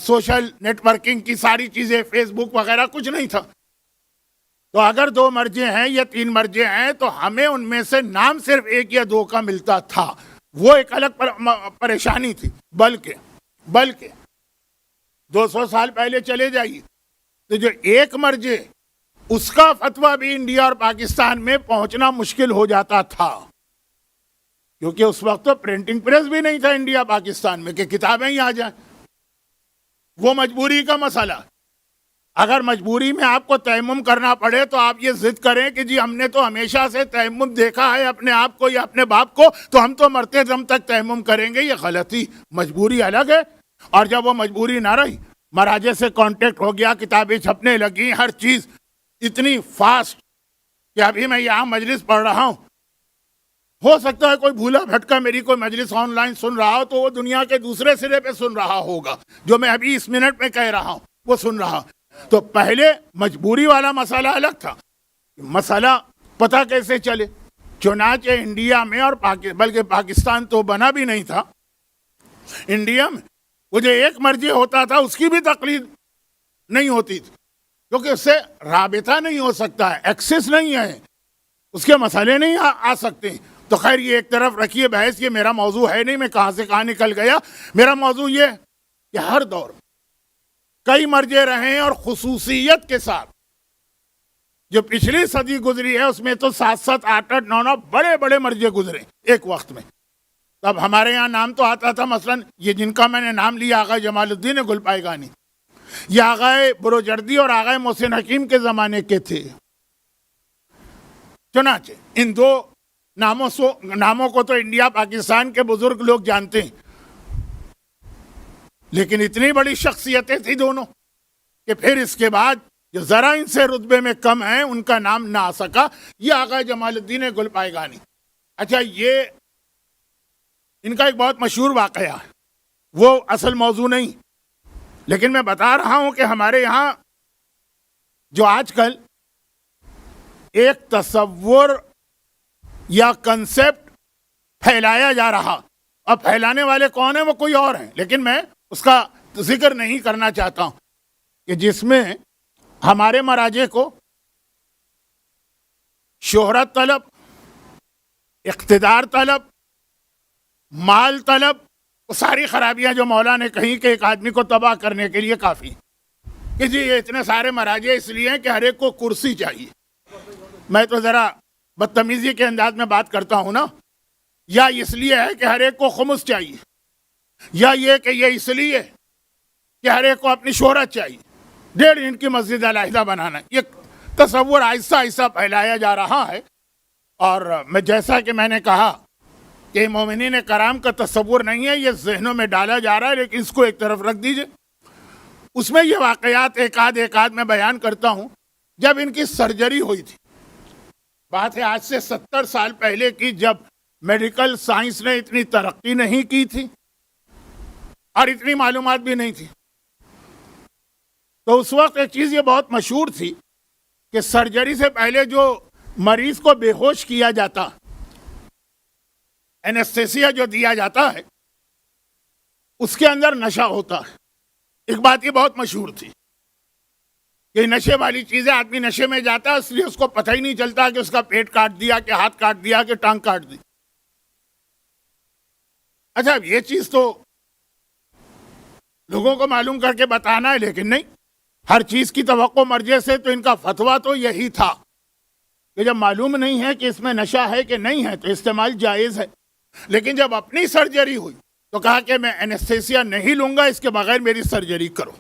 سوشل نیٹ ورکنگ کی ساری چیزیں, فیس بک وغیرہ کچھ نہیں تھا. تو اگر 2 مرجع ہیں یا 3 مرجع ہیں تو ہمیں ان میں سے نام صرف 1 یا 2 کا ملتا تھا. وہ ایک الگ پریشانی تھی. بلکہ 200 سال پہلے چلے جائیے تو جو ایک مرجع, اس کا فتویٰ بھی انڈیا اور پاکستان میں پہنچنا مشکل ہو جاتا تھا, کیونکہ اس وقت تو پرنٹنگ پریس بھی نہیں تھا انڈیا پاکستان میں کہ کتابیں ہی آ جائیں. وہ مجبوری کا مسئلہ. اگر مجبوری میں آپ کو تیمم کرنا پڑے تو آپ یہ ضد کریں کہ جی ہم نے تو ہمیشہ سے تیمم دیکھا ہے اپنے آپ کو یا اپنے باپ کو, تو ہم تو مرتے دم تک تیمم کریں گے. یہ غلطی. مجبوری الگ ہے, اور جب وہ مجبوری نہ رہی, مراجع سے کانٹیکٹ ہو گیا, کتابیں چھپنے لگی, ہر چیز اتنی فاسٹ کہ ابھی میں یہاں مجلس پڑھ رہا ہوں, ہو سکتا ہے کوئی بھولا بھٹکا میری کوئی مجلس آن لائن سن رہا ہو تو وہ دنیا کے دوسرے سرے پہ سن رہا ہوگا, جو میں ابھی اس منٹ میں کہہ رہا ہوں وہ سن رہا. تو پہلے مجبوری والا مسئلہ الگ تھا. مسئلہ پتہ کیسے چلے؟ چنانچہ انڈیا میں اور بلکہ پاکستان تو بنا بھی نہیں تھا, انڈیا میں وہ جو ایک مرجع ہوتا تھا اس کی بھی تقلید نہیں ہوتی تھی, کیونکہ اس سے رابطہ نہیں ہو سکتا ہے, ایکسس نہیں ہے, اس کے مسئلے نہیں آ سکتے. تو خیر یہ ایک طرف رکھیے بحث, یہ میرا موضوع ہے نہیں, میں کہاں سے کہاں نکل گیا. میرا موضوع یہ کہ ہر دور کئی مرجع رہے ہیں, اور خصوصیت کے ساتھ جو پچھلی صدی گزری ہے اس میں تو 7-7 8-8 9-9 بڑے بڑے مرجع گزرے ایک وقت میں. تب ہمارے یہاں نام تو آتا تھا, مثلا یہ جن کا میں نے نام لیا, آغا جمال الدین گلپائگانی, یہ آغا بروجردی اور آغا محسن حکیم کے زمانے کے تھے. چنانچہ ان 2 ناموں کو تو انڈیا پاکستان کے بزرگ لوگ جانتے ہیں, لیکن اتنی بڑی شخصیتیں تھیں دونوں کہ پھر اس کے بعد جو ذرا ان سے رتبے میں کم ہیں ان کا نام نہ آ سکا. یہ آغا جمال الدین گلپائگانی. اچھا, یہ ان کا ایک بہت مشہور واقعہ ہے, وہ اصل موضوع نہیں, لیکن میں بتا رہا ہوں کہ ہمارے یہاں جو آج کل ایک تصور یا کنسپٹ پھیلایا جا رہا, اب پھیلانے والے کون ہیں وہ کوئی اور ہیں, لیکن میں اس کا ذکر نہیں کرنا چاہتا ہوں, کہ جس میں ہمارے مراجع کو شہرت طلب, اقتدار طلب, مال طلب, وہ ساری خرابیاں جو مولا نے کہیں کہ ایک آدمی کو تباہ کرنے کے لیے کافی کہ جی یہ اتنے سارے مراجع اس لیے ہیں کہ ہر ایک کو کرسی چاہیے. میں تو ذرا بدتمیزی کے انداز میں بات کرتا ہوں نا, یا اس لیے ہے کہ ہر ایک کو خمس چاہیے, یا یہ کہ یہ اس لیے کہ ہر ایک کو اپنی شہرت چاہیے, 1.5 انچ کی مسجد علیحدہ بنانا. یہ تصور آہستہ آہستہ پھیلایا جا رہا ہے, اور میں جیسا کہ میں نے کہا کہ مومنین کرام کا تصور نہیں ہے, یہ ذہنوں میں ڈالا جا رہا ہے, لیکن اس کو ایک طرف رکھ دیجئے. اس میں یہ واقعات ایک آدھ میں بیان کرتا ہوں. جب ان کی سرجری ہوئی تھی, بات ہے آج سے 70 سال پہلے کی، جب میڈیکل سائنس نے اتنی ترقی نہیں کی تھی اور اتنی معلومات بھی نہیں تھی. تو اس وقت ایک چیز یہ بہت مشہور تھی کہ سرجری سے پہلے جو مریض کو بے ہوش کیا جاتا، اینستھیسیا جو دیا جاتا ہے، اس کے اندر نشہ ہوتا ہے. ایک بات یہ بہت مشہور تھی کہ نشے والی چیزیں، آدمی نشے میں جاتا ہے اس لیے اس کو پتہ ہی نہیں چلتا کہ اس کا پیٹ کاٹ دیا، کہ ہاتھ کاٹ دیا، کہ ٹانگ کاٹ دی. اچھا یہ چیز تو لوگوں کو معلوم کر کے بتانا ہے، لیکن نہیں، ہر چیز کی توقع مرجع سے. تو ان کا فتویٰ تو یہی تھا کہ جب معلوم نہیں ہے کہ اس میں نشہ ہے کہ نہیں ہے تو استعمال جائز ہے. لیکن جب اپنی سرجری ہوئی تو کہا کہ میں اینستھیسیا نہیں لوں گا، اس کے بغیر میری سرجری کرو.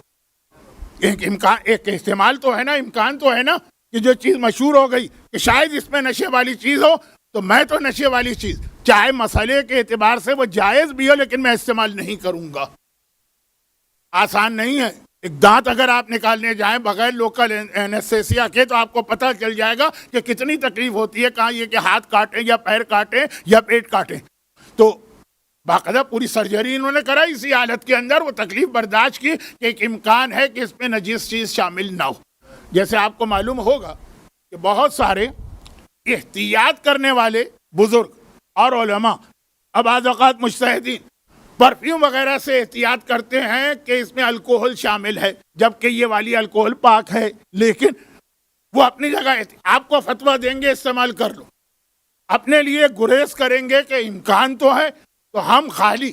ایک امکان، ایک احتمال تو ہے نا، امکان تو ہے نا کہ جو چیز مشہور ہو گئی کہ شاید اس میں نشے والی چیز ہو، تو میں تو نشے والی چیز چاہے مسئلے کے اعتبار سے وہ جائز بھی ہو لیکن میں استعمال نہیں کروں گا. آسان نہیں ہے. ایک دانت اگر آپ نکالنے جائیں بغیر لوکل اینستھیسیا کے تو آپ کو پتہ چل جائے گا کہ کتنی تکلیف ہوتی ہے. کہاں یہ کہ ہاتھ کاٹیں یا پیر کاٹیں یا پیٹ کاٹیں. تو باقاعدہ پوری سرجری انہوں نے کرائی اسی حالت کے اندر، وہ تکلیف برداشت کی کہ ایک امکان ہے کہ اس میں نجیس چیز شامل نہ ہو. جیسے آپ کو معلوم ہوگا کہ بہت سارے احتیاط کرنے والے بزرگ اور علماء، اب بعض اوقات مجتہدین، پرفیوم وغیرہ سے احتیاط کرتے ہیں کہ اس میں الکوہل شامل ہے، جبکہ یہ والی الکوہل پاک ہے. لیکن وہ اپنی جگہ آپ کو فتویٰ دیں گے استعمال کر لو، اپنے لیے گریز کریں گے کہ امکان تو ہے. تو ہم خالی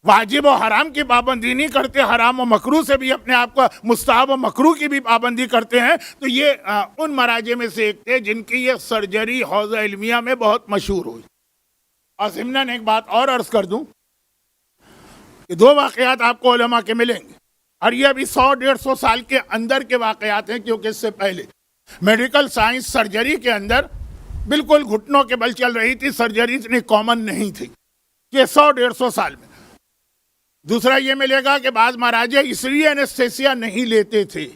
واجب و حرام کی پابندی نہیں کرتے، حرام و مکروہ سے بھی اپنے آپ کو، مستحب و مکروہ کی بھی پابندی کرتے ہیں. تو یہ ان مراجع میں سے ایک تھے جن کی یہ سرجری حوزہ علمیہ میں بہت مشہور ہوئی. اور ضمناً ایک بات اور عرض کر دوں کہ 2 واقعات آپ کو علماء کے ملیں گے، اور یہ ابھی 100-150 سال کے اندر کے واقعات ہیں، کیونکہ اس سے پہلے میڈیکل سائنس سرجری کے اندر بالکل گھٹنوں کے بل چل رہی تھی، سرجری اتنی کامن نہیں تھی. یہ 100-150 سال میں. دوسرا یہ ملے گا کہ بعض مراجع اس لیے اینستھیسیا نہیں لیتے تھے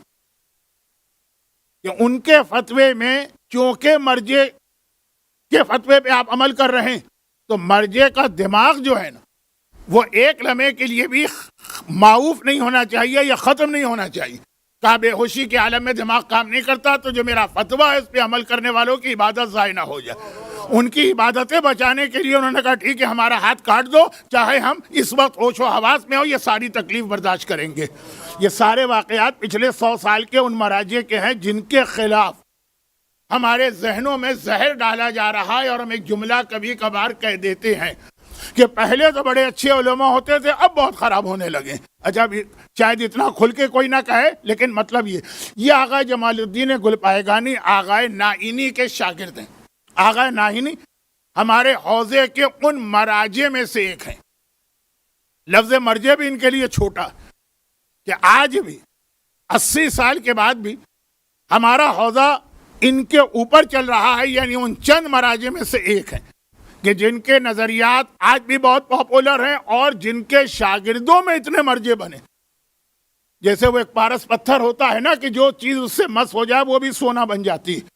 کہ ان کے فتوے میں، چونکہ مرجع کے فتوے پہ آپ عمل کر رہے ہیں، تو مرجع کا دماغ جو ہے نا وہ ایک لمحے کے لیے بھی معوف نہیں ہونا چاہیے یا ختم نہیں ہونا چاہیے. کہا بے ہوشی کے عالم میں دماغ کام نہیں کرتا تو جو میرا فتویٰ ہے اس پہ عمل کرنے والوں کی عبادت ضائع نہ ہو جائے. ان کی عبادتیں بچانے کے لیے انہوں نے کہا ٹھیک ہے ہمارا ہاتھ کاٹ دو، چاہے ہم اس وقت ہوش و حواس میں ہو، یہ ساری تکلیف برداشت کریں گے. یہ سارے واقعات پچھلے 100 سال کے ان مراجع کے ہیں جن کے خلاف ہمارے ذہنوں میں زہر ڈالا جا رہا ہے. اور ہم ایک جملہ کبھی کبھار کہہ دیتے ہیں کہ پہلے تو بڑے اچھے علماء ہوتے تھے، اب بہت خراب ہونے لگے. اچھا شاید اتنا کھل کے کوئی نہ کہے، لیکن مطلب یہ آغا جمال الدین گلپائگانی آغا نائینی کے شاگرد ہیں. آغا نائینی ہمارے حوزے کے ان مراجع میں سے ایک ہیں. لفظ مرجع بھی ان کے لیے چھوٹا کہ آج بھی 80 سال کے بعد بھی ہمارا حوزہ ان کے اوپر چل رہا ہے. یعنی ان چند مراجع میں سے ایک ہیں کہ جن کے نظریات آج بھی بہت پاپولر ہیں اور جن کے شاگردوں میں اتنے مرجع بنے. جیسے وہ ایک پارس پتھر ہوتا ہے نا کہ جو چیز اس سے مس ہو جائے وہ بھی سونا بن جاتی ہے.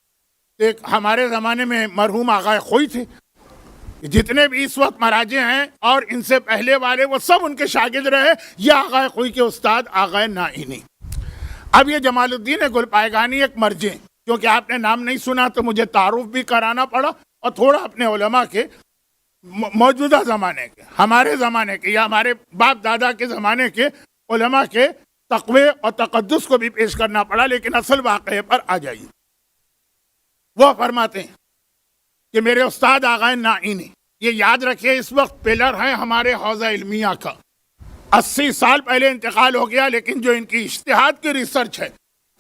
ایک ہمارے زمانے میں مرحوم آغا خوئی تھے. جتنے بھی اس وقت مراجع ہیں اور ان سے پہلے والے وہ سب ان کے شاگرد رہے. یہ آغا خوئی کے استاد آغا نائینی. اب یہ جمال الدین گلپائگانی ایک مرجع، کیونکہ آپ نے نام نہیں سنا تو مجھے تعارف بھی کرانا پڑا اور تھوڑا اپنے علماء کے موجودہ زمانے کے، ہمارے زمانے کے یا ہمارے باپ دادا کے زمانے کے علماء کے تقوی اور تقدس کو بھی پیش کرنا پڑا. لیکن اصل واقعے پر آ جائیے. وہ فرماتے ہیں کہ میرے استاد آغا نائینی، یہ یاد رکھیے اس وقت پلر ہیں ہمارے حوزہ علمیہ کا. 80 سال پہلے انتقال ہو گیا، لیکن جو ان کی اجتہاد کی ریسرچ ہے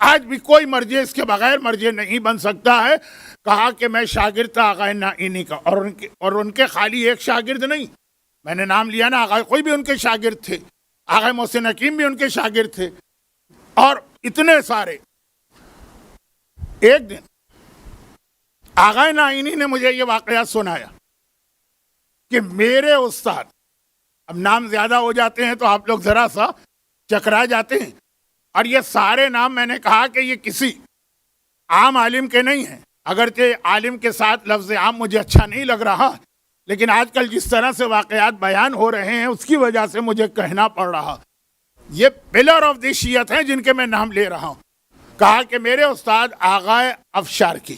آج بھی کوئی مرجع اس کے بغیر مرجع نہیں بن سکتا ہے. کہا کہ میں شاگرد تھا آغا نائینی کا، اور ان کے خالی ایک شاگرد نہیں، میں نے نام لیا نا، آغا کوئی بھی ان کے شاگرد تھے، آغا محسن حکیم بھی ان کے شاگرد تھے، اور اتنے سارے. ایک دن آغا نائینی نے مجھے یہ واقعہ سنایا کہ میرے استاد، اب نام زیادہ ہو جاتے ہیں تو آپ لوگ ذرا سا چکرا جاتے ہیں، اور یہ سارے نام میں نے کہا کہ یہ کسی عام عالم کے نہیں ہیں، اگرچہ عالم کے ساتھ لفظ عام مجھے اچھا نہیں لگ رہا، لیکن آج کل جس طرح سے واقعات بیان ہو رہے ہیں اس کی وجہ سے مجھے کہنا پڑ رہا، یہ پلر آف دی شیعت ہیں جن کے میں نام لے رہا ہوں. کہا کہ میرے استاد آغا افشارقی،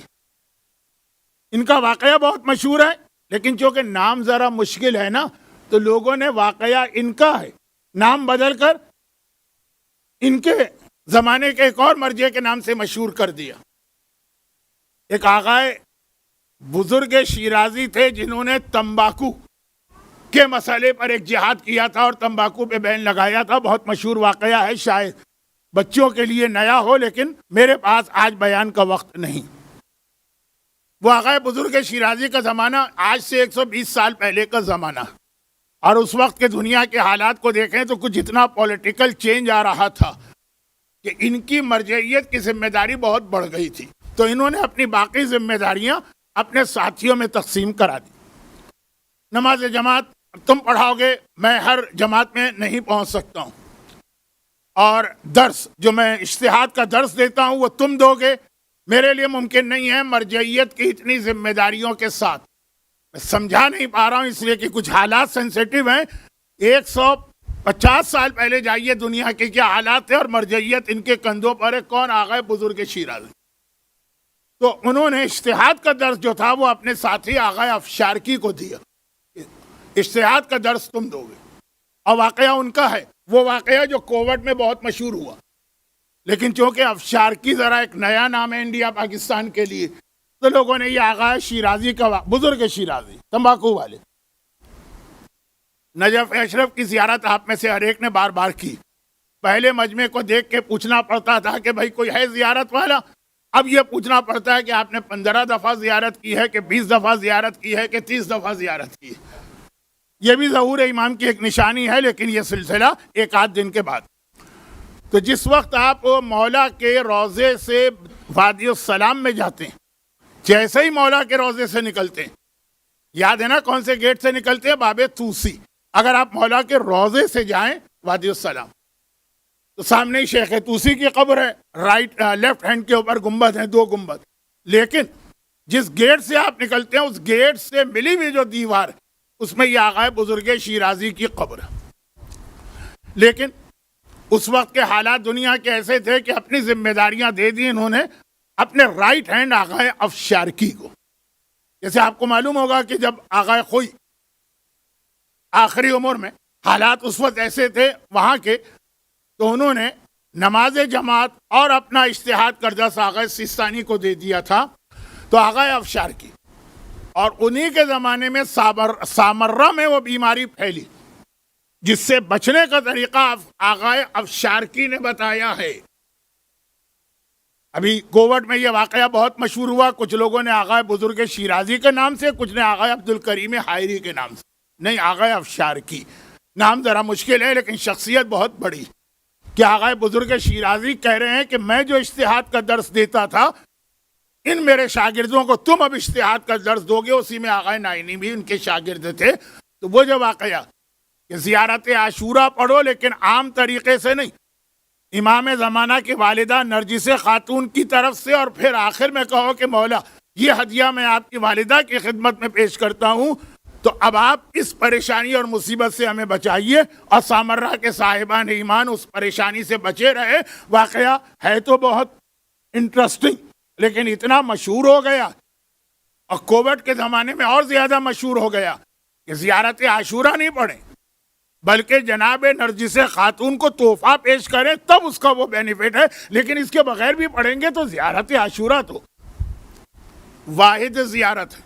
ان کا واقعہ بہت مشہور ہے، لیکن چونکہ نام ذرا مشکل ہے نا تو لوگوں نے واقعہ ان کا ہے نام بدل کر ان کے زمانے کے ایک اور مرجع کے نام سے مشہور کر دیا. ایک آغائے بزرگ شیرازی تھے جنہوں نے تمباکو کے مسئلے پر ایک جہاد کیا تھا اور تمباکو پہ بین لگایا تھا. بہت مشہور واقعہ ہے، شاید بچوں کے لیے نیا ہو، لیکن میرے پاس آج بیان کا وقت نہیں. وہ آغائے بزرگ شیرازی کا زمانہ آج سے 120 سال پہلے کا زمانہ، اور اس وقت کے دنیا کے حالات کو دیکھیں تو کچھ اتنا پولیٹیکل چینج آ رہا تھا کہ ان کی مرجعیت کی ذمہ داری بہت بڑھ گئی تھی، تو انہوں نے اپنی باقی ذمہ داریاں اپنے ساتھیوں میں تقسیم کرا دی. نماز جماعت تم پڑھاؤ گے، میں ہر جماعت میں نہیں پہنچ سکتا ہوں، اور درس جو میں اجتہاد کا درس دیتا ہوں وہ تم دو گے، میرے لیے ممکن نہیں ہے مرجعیت کی اتنی ذمہ داریوں کے ساتھ. میں سمجھا نہیں پا رہا ہوں اس لیے کہ کچھ حالات سینسیٹیو ہیں. 150 سال پہلے جائیے دنیا کے کیا حالات تھے اور مرجعیت ان کے کندھوں پر ہے. کون؟ آغا بزرگ شیرازی. تو انہوں نے اجتہاد کا درس جو تھا وہ اپنے ساتھی آغا افشارقی کو دیا، اجتہاد کا درس تم دو گے. اور واقعہ ان کا ہے، وہ واقعہ جو کووڈ میں بہت مشہور ہوا، لیکن چونکہ افشارقی ذرا ایک نیا نام ہے انڈیا پاکستان کے لیے، تو لوگوں نے یہ آغا شیرازی کا بزرگ شیرازی تمباکو والے. نجف اشرف کی زیارت آپ میں سے ہر ایک نے بار بار کی. پہلے مجمع کو دیکھ کے پوچھنا پڑتا تھا کہ بھائی کوئی ہے زیارت والا، اب یہ پوچھنا پڑتا ہے کہ آپ نے 15 دفعہ زیارت کی ہے کہ 20 دفعہ زیارت کی ہے کہ 30 دفعہ زیارت کی ہے. یہ بھی ظہور امام کی ایک نشانی ہے، لیکن یہ سلسلہ ایک آدھ دن کے بعد. تو جس وقت آپ مولا کے روضے سے وادی السلام میں جاتے ہیں، جیسے ہی مولا کے روضے سے نکلتے ہیں، یاد ہے نا کون سے گیٹ سے نکلتے ہیں؟ باب طوسی. اگر آپ مولا کے روضے سے جائیں وادی السلام تو سامنے ہی شیخ طوسی کی قبر ہے، لیفٹ ہینڈ کے اوپر گنبد ہیں، 2 گنبد. لیکن جس گیٹ سے آپ نکلتے ہیں اس گیٹ سے ملی ہوئی جو دیوار اس میں یہ آغا بزرگ شیرازی کی قبر ہے. لیکن اس وقت کے حالات دنیا کے ایسے تھے کہ اپنی ذمہ داریاں دے دی انہوں نے اپنے رائٹ ہینڈ آغا افشارقی کو. جیسے آپ کو معلوم ہوگا کہ جب آغا خوئی آخری عمر میں حالات اس وقت ایسے تھے وہاں کے، تو انہوں نے نماز جماعت اور اپنا اجتہاد کردہ آغا سیستانی کو دے دیا تھا. تو آغا افشارقی، اور انہی کے زمانے میں سامرہ میں وہ بیماری پھیلی جس سے بچنے کا طریقہ آغا افشارقی نے بتایا ہے. ابھی کووڈ میں یہ واقعہ بہت مشہور ہوا، کچھ لوگوں نے آغا بزرگ شیرازی کے نام سے، کچھ نے آغا عبدالکریم حائری کے نام سے. نہیں، آغا افشارقی نام ذرا مشکل ہے لیکن شخصیت بہت بڑی. کہ آغا بزرگ شیرازی کہہ رہے ہیں کہ میں جو اجتہاد کا درس دیتا تھا ان میرے شاگردوں کو تم اب اجتہاد کا درس دو گے. اسی میں آغا نائینی بھی ان کے شاگرد تھے. تو وہ جو واقعہ کہ زیارت عاشورہ پڑھو لیکن عام طریقے سے نہیں، امام زمانہ کی والدہ نرجس خاتون کی طرف سے، اور پھر آخر میں کہو کہ مولا یہ ہدیہ میں آپ کی والدہ کی خدمت میں پیش کرتا ہوں، تو اب آپ اس پریشانی اور مصیبت سے ہمیں بچائیے. اور سامرہ کے صاحبان ایمان اس پریشانی سے بچے رہے. واقعہ ہے تو بہت انٹرسٹنگ لیکن اتنا مشہور ہو گیا، اور کووڈ کے زمانے میں اور زیادہ مشہور ہو گیا کہ زیارت عاشورہ نہیں پڑھیں بلکہ جناب نرجس خاتون کو تحفہ پیش کریں تب اس کا وہ بینیفٹ ہے. لیکن اس کے بغیر بھی پڑھیں گے تو زیارت عاشورہ تو واحد زیارت ہے،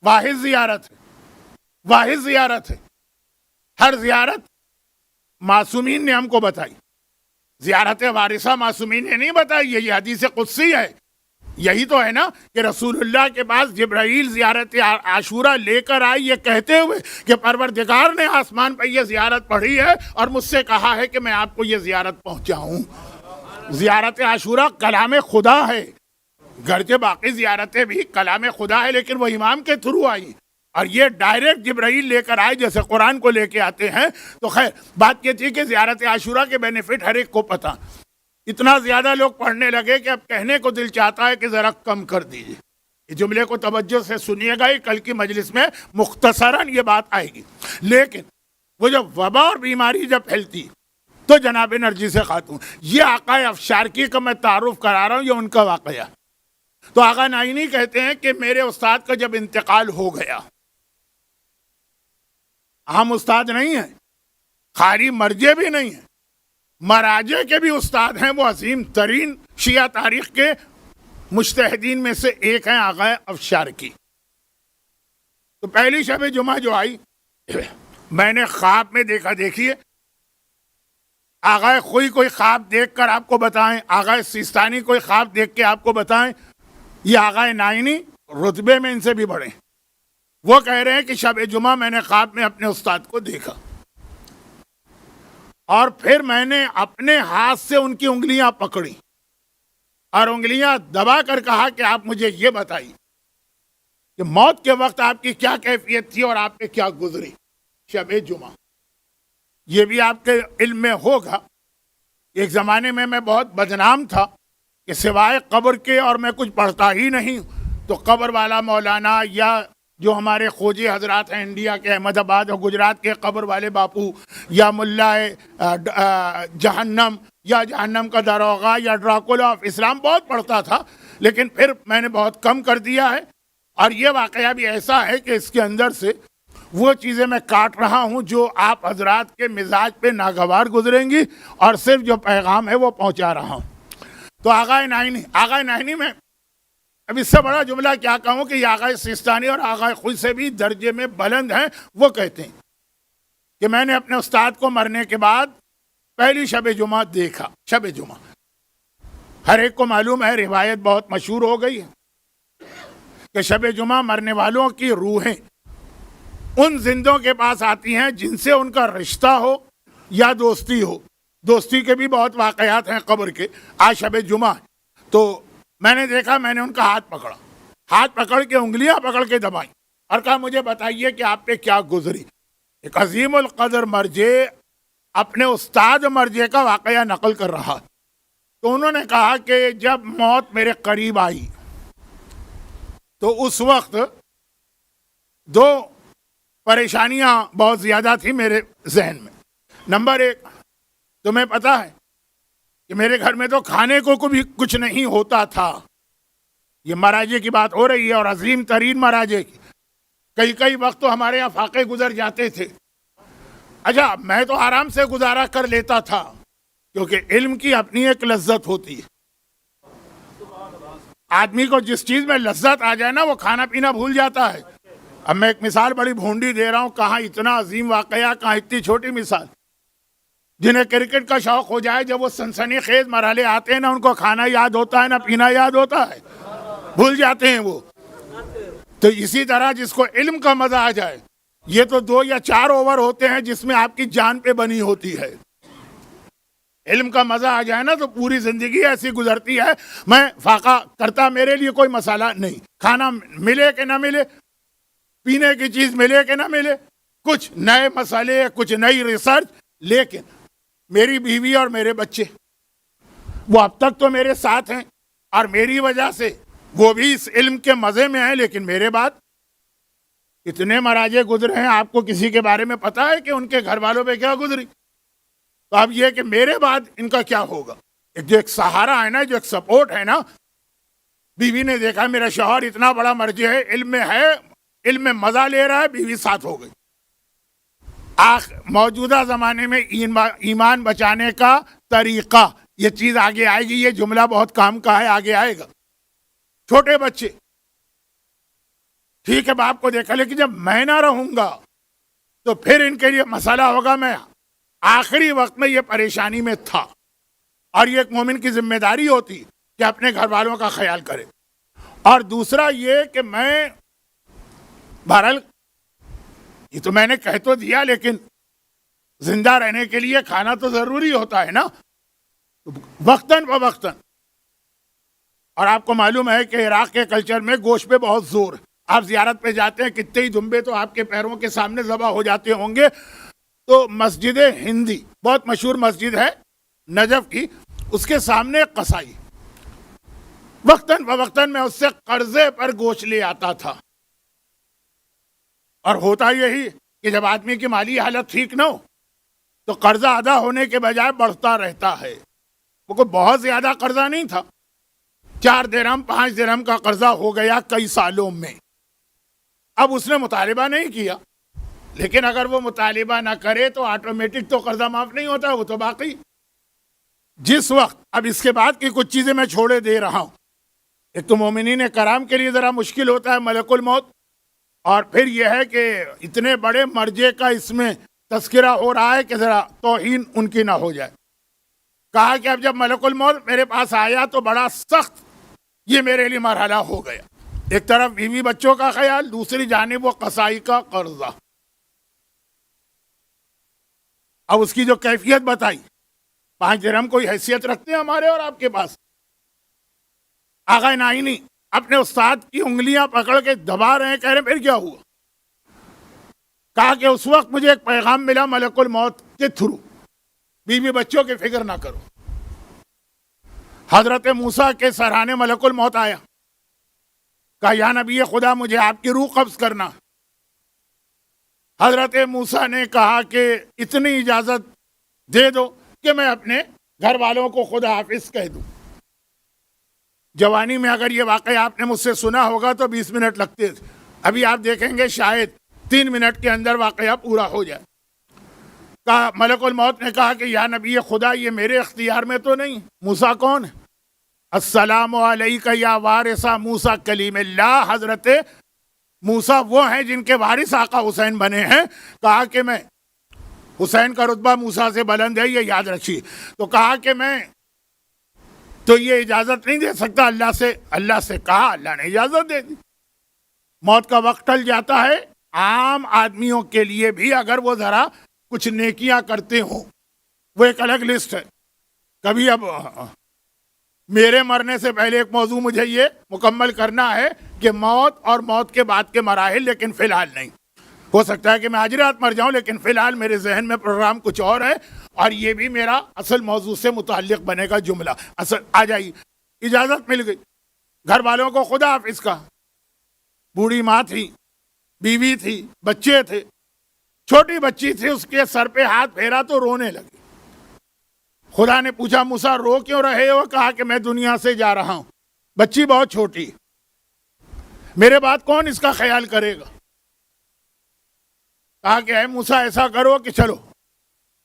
واحد زیارت ہے، واحد زیارت ہے. ہر زیارت معصومین نے ہم کو بتائی، زیارت وارثہ معصومین نے نہیں بتائی. یہ حدیث قدسی ہے. یہی تو ہے نا کہ رسول اللہ کے پاس جبرائیل زیارت عاشورہ لے کر آئی یہ کہتے ہوئے کہ پروردگار نے آسمان پہ یہ زیارت پڑھی ہے اور مجھ سے کہا ہے کہ میں آپ کو یہ زیارت پہنچاؤں. زیارت عاشورہ کلام خدا ہے، گرچہ باقی زیارتیں بھی کلام خدا ہے لیکن وہ امام کے تھرو آئی، اور یہ ڈائریکٹ جبرائیل لے کر آئے جیسے قرآن کو لے کے آتے ہیں. تو خیر بات یہ تھی کہ زیارت عاشورہ کے بینیفٹ ہر ایک کو پتہ. اتنا زیادہ لوگ پڑھنے لگے کہ اب کہنے کو دل چاہتا ہے کہ ذرا کم کر دیجیے. یہ جملے کو توجہ سے سنیے گا, کل کی مجلس میں مختصراً یہ بات آئے گی. لیکن وہ جب وبا اور بیماری جب پھیلتی تو جناب نرجس خاتون, یہ آقا افشارقی کا میں تعارف کرا رہا ہوں, یہ ان کا واقعہ. تو آقا نائینی کہتے ہیں کہ میرے استاد کا جب انتقال ہو گیا, عام استاد نہیں ہیں, خالی مرجے بھی نہیں ہیں, مراجع کے بھی استاد ہیں, وہ عظیم ترین شیعہ تاریخ کے مجتہدین میں سے ایک ہیں آقا افشارقی. تو پہلی شب جمعہ جو آئی, میں نے خواب میں دیکھا. دیکھیے آقا خوئی کوئی خواب دیکھ کر آپ کو بتائیں, آقا سیستانی کوئی خواب دیکھ کے آپ کو بتائیں, یہ آقا نائینی رتبے میں ان سے بھی بڑھے. وہ کہہ رہے ہیں کہ شب جمعہ میں نے خواب میں اپنے استاد کو دیکھا, اور پھر میں نے اپنے ہاتھ سے ان کی انگلیاں پکڑی اور انگلیاں دبا کر کہا کہ آپ مجھے یہ بتائیے کہ موت کے وقت آپ کی کیا کیفیت تھی اور آپ پہ کیا گزری شب جمعہ. یہ بھی آپ کے علم میں ہوگا, ایک زمانے میں بہت بدنام تھا کہ سوائے قبر کے اور میں کچھ پڑھتا ہی نہیں. تو قبر والا مولانا یا جو ہمارے خوجی حضرات ہیں انڈیا کے, احمد آباد اور گجرات کے قبر والے باپو, یا ملا جہنم یا جہنم کا داروغہ یا ڈراکولا آف اسلام, بہت پڑھتا تھا. لیکن پھر میں نے بہت کم کر دیا ہے, اور یہ واقعہ بھی ایسا ہے کہ اس کے اندر سے وہ چیزیں میں کاٹ رہا ہوں جو آپ حضرات کے مزاج پہ ناگوار گزریں گی, اور صرف جو پیغام ہے وہ پہنچا رہا ہوں. تو آقا نائینی میں اب اس سے بڑا جملہ کیا کہوں کہ یہ آقا سیستانی اور آقا خوئی سے بھی درجے میں بلند ہیں. وہ کہتے ہیں کہ میں نے اپنے استاد کو مرنے کے بعد پہلی شب جمعہ دیکھا. شب جمعہ ہر ایک کو معلوم ہے, روایت بہت مشہور ہو گئی ہے کہ شب جمعہ مرنے والوں کی روحیں ان زندوں کے پاس آتی ہیں جن سے ان کا رشتہ ہو یا دوستی ہو. دوستی کے بھی بہت واقعات ہیں قبر کے. آج شب جمعہ ہے تو میں نے دیکھا, میں نے ان کا ہاتھ پکڑ کے انگلیاں پکڑ کے دبائیں اور کہا مجھے بتائیے کہ آپ پہ کیا گزری. ایک عظیم القدر مرجع اپنے استاد مرجع کا واقعہ نقل کر رہا. تو انہوں نے کہا کہ جب موت میرے قریب آئی تو اس وقت دو پریشانیاں بہت زیادہ تھیں میرے ذہن میں. نمبر ایک, تمہیں پتہ ہے کہ میرے گھر میں تو کھانے کو بھی کچھ نہیں ہوتا تھا. یہ مراجع کی بات ہو رہی ہے, اور عظیم ترین مراجع کی. کئی وقت تو ہمارے یہاں فاقے گزر جاتے تھے. اچھا میں تو آرام سے گزارا کر لیتا تھا, کیونکہ علم کی اپنی ایک لذت ہوتی ہے. آدمی کو جس چیز میں لذت آ جائے نا وہ کھانا پینا بھول جاتا ہے. اب میں ایک مثال بڑی بھونڈی دے رہا ہوں, کہاں اتنا عظیم واقعہ, کہاں اتنی چھوٹی مثال. جنہیں کرکٹ کا شوق ہو جائے, جب وہ سنسنی خیز مرحلے آتے ہیں نا, ان کو کھانا یاد ہوتا ہے نہ پینا یاد ہوتا ہے, بھول جاتے ہیں وہ. تو اسی طرح جس کو علم کا مزہ آ جائے, یہ تو 2 یا 4 اوور ہوتے ہیں جس میں آپ کی جان پہ بنی ہوتی ہے. علم کا مزہ آ جائے نا تو پوری زندگی ایسی گزرتی ہے. میں فاقہ کرتا, میرے لیے کوئی مسئلہ نہیں, کھانا ملے کہ نہ ملے, پینے کی چیز ملے کہ نہ ملے, کچھ نئے مسئلے, کچھ نئی ریسرچ. لیکن میری بیوی اور میرے بچے وہ اب تک تو میرے ساتھ ہیں, اور میری وجہ سے وہ بھی اس علم کے مزے میں ہیں. لیکن میرے بعد اتنے مراجع گزرے ہیں, آپ کو کسی کے بارے میں پتا ہے کہ ان کے گھر والوں پہ کیا گزری؟ تو اب یہ کہ میرے بعد ان کا کیا ہوگا. ایک سہارا ہے نا, جو ایک سپورٹ ہے نا. بیوی نے دیکھا میرا شوہر اتنا بڑا مرجع ہے, علم میں مزہ لے رہا ہے, بیوی ساتھ ہو گئی. موجودہ زمانے میں ایمان بچانے کا طریقہ, یہ چیز آگے آئے گی. یہ جملہ بہت کام کا ہے, آگے آئے گا. چھوٹے بچے ٹھیک ہے باپ کو دیکھا, لیکن جب میں نہ رہوں گا تو پھر ان کے لیے مسئلہ ہوگا. میں آخری وقت میں یہ پریشانی میں تھا, اور یہ ایک مومن کی ذمہ داری ہوتی کہ اپنے گھر والوں کا خیال کرے. اور دوسرا یہ کہ میں بہرحال یہ تو میں نے کہہ تو دیا, لیکن زندہ رہنے کے لیے کھانا تو ضروری ہوتا ہے نا, وقتاً فوقتاً. اور آپ کو معلوم ہے کہ عراق کے کلچر میں گوشت پہ بہت زور ہے. آپ زیارت پہ جاتے ہیں, کتنے ہی دمبے تو آپ کے پیروں کے سامنے ذبح ہو جاتے ہوں گے. تو مسجد ہندی بہت مشہور مسجد ہے نجف کی, اس کے سامنے ایک قصائی، وقتاً فوقتاً میں اس سے قرضے پر گوشت لے آتا تھا. اور ہوتا یہی کہ جب آدمی کی مالی حالت ٹھیک نہ ہو تو قرضہ ادا ہونے کے بجائے بڑھتا رہتا ہے. وہ کوئی بہت زیادہ قرضہ نہیں تھا، 4 درہم 5 درہم کا قرضہ ہو گیا کئی سالوں میں. اب اس نے مطالبہ نہیں کیا، لیکن اگر وہ مطالبہ نہ کرے تو آٹومیٹک تو قرضہ معاف نہیں ہوتا، وہ تو باقی. جس وقت اب اس کے بعد کی کچھ چیزیں میں چھوڑے دے رہا ہوں. ایک تو مومنین کرام کے لیے ذرا مشکل ہوتا ہے ملک الموت، اور پھر یہ ہے کہ اتنے بڑے مرجے کا اس میں تذکرہ ہو رہا ہے کہ ذرا توہین ان کی نہ ہو جائے. کہا کہ اب جب ملک الموت میرے پاس آیا تو بڑا سخت یہ میرے لیے مرحلہ ہو گیا. ایک طرف بیوی بچوں کا خیال، دوسری جانب وہ قصائی کا قرضہ. اب اس کی جو کیفیت بتائی، 5 درہم کوئی حیثیت رکھتے ہیں ہمارے اور آپ کے پاس؟ آغا نائینی اپنے استاد کی انگلیاں پکڑ کے دبا رہے ہیں، کہہ رہے ہیں پھر کیا ہوا؟ کہا کہ اس وقت مجھے ایک پیغام ملا ملک الموت کے تھرو، بیوی بچوں کی فکر نہ کرو. حضرت موسیٰ کے سرحانے ملک الموت آیا، کہا یا نبی خدا مجھے آپ کی روح قبض کرنا. حضرت موسیٰ نے کہا کہ اتنی اجازت دے دو کہ میں اپنے گھر والوں کو خدا حافظ کہہ دوں. جوانی میں اگر یہ واقعہ آپ نے مجھ سے سنا ہوگا تو 20 منٹ لگتے تھے، ابھی آپ دیکھیں گے شاید 3 منٹ کے اندر واقعہ پورا ہو جائے. کہا ملک الموت نے کہا کہ یا نبی خدا یہ میرے اختیار میں تو نہیں. موسیٰ کون ہے؟ السلام علیکہ یا وارث موسیٰ کلیم اللہ. حضرت موسیٰ وہ ہیں جن کے وارث آقا حسین بنے ہیں. کہا کہ میں، حسین کا رتبہ موسیٰ سے بلند ہے، یہ یاد رکھیے. تو کہا کہ میں تو یہ اجازت نہیں دے سکتا اللہ سے کہا، اللہ نے اجازت دے دی. موت کا وقت ٹل جاتا ہے. عام آدمیوں کے لیے بھی اگر وہ ذرا کچھ نیکیاں کرتے ہوں، وہ ایک الگ لسٹ ہے. کبھی اب میرے مرنے سے پہلے ایک موضوع مجھے یہ مکمل کرنا ہے کہ موت اور موت کے بعد کے مراحل، لیکن فی الحال نہیں. ہو سکتا ہے کہ میں آج رات مر جاؤں، لیکن فی الحال میرے ذہن میں پروگرام کچھ اور ہے، اور یہ بھی میرا اصل موضوع سے متعلق بنے گا جملہ. آ جائیے. اجازت مل گئی. گھر والوں کو خدا حافظ کا. بوڑھی ماں تھی، بیوی تھی، بچے تھے. چھوٹی بچی تھی، اس کے سر پہ ہاتھ پھیرا تو رونے لگی. خدا نے پوچھا موسیٰ رو کیوں رہے ہو؟ کہا کہ میں دنیا سے جا رہا ہوں، بچی بہت چھوٹی، میرے بعد کون اس کا خیال کرے گا؟ کہا کہ اے موسیٰ ایسا کرو کہ چلو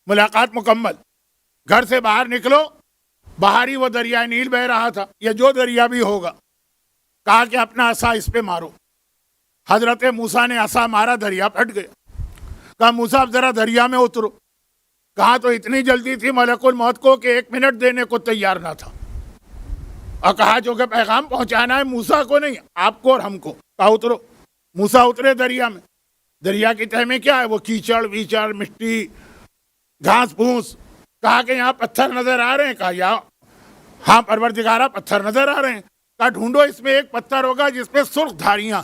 ملاقات مکمل، گھر سے باہر نکلو. باہر ہی وہ دریائے نیل بہ رہا تھا، یا جو دریا بھی ہوگا. کہا کہ اپنا عصا اس پہ مارو. حضرت موسیٰ نے عصا مارا، دریا پھٹ گیا. کہا موسیٰ اب ذرا دریا میں اترو. کہا تو اتنی جلدی تھی ملک الموت کو کہ 1 منٹ دینے کو تیار نہ تھا. اور کہا جو کہ پیغام پہنچانا ہے موسیٰ کو نہیں، آپ کو اور ہم کو. کہا اترو. موسیٰ اترے دریا میں. دریا کی تہ میں کیا ہے؟ وہ کیچڑ ویچڑ، مٹی، گھاس پھوس. کہا کہ یہاں پتھر نظر آ رہے ہیں؟ کہا یا ہاں پروردگارہ پتھر نظر آ رہے ہیں. کہا ڈھونڈو اس میں ایک پتھر ہوگا جس پہ سرخ دھاریاں.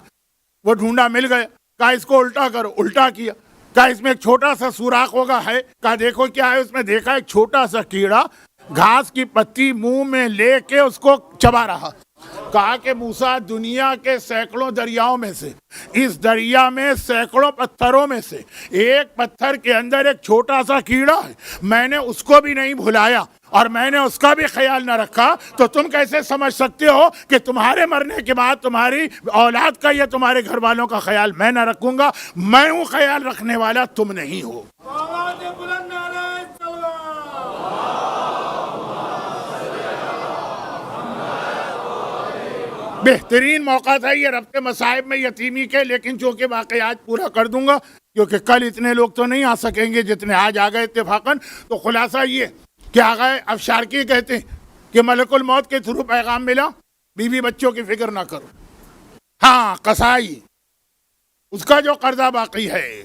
وہ ڈھونڈا، مل گیا. کہا اس کو الٹا کرو. الٹا کیا. کہا اس میں ایک چھوٹا سا سوراخ ہوگا، ہے؟ کہا دیکھو کیا ہے اس میں. دیکھا ایک چھوٹا سا کیڑا گھاس کی پتی منہ میں لے کے اس کو چبا رہا. کہا کہ موسیٰ دنیا کے سینکڑوں دریاؤں میں سے، اس دریا میں سینکڑوں پتھروں میں سے ایک پتھر کے اندر ایک چھوٹا سا کیڑا ہے. میں نے اس کو بھی نہیں بھلایا اور میں نے اس کا بھی خیال نہ رکھا، تو تم کیسے سمجھ سکتے ہو کہ تمہارے مرنے کے بعد تمہاری اولاد کا یا تمہارے گھر والوں کا خیال میں نہ رکھوں گا؟ میں ہوں خیال رکھنے والا، تم نہیں ہو. بہترین موقع تھا یہ ربط مصائب میں یتیمی کے، لیکن چونکہ واقعات پورا کر دوں گا کیونکہ کل اتنے لوگ تو نہیں آ سکیں گے جتنے آج آ گئے اتفاقاً. تو خلاصہ یہ کہ آگئے افشارکی کہتے ہیں کہ ملک الموت کے تھرو پیغام ملا، بیوی بچوں کی فکر نہ کرو. ہاں قصائی، اس کا جو قرضہ باقی ہے،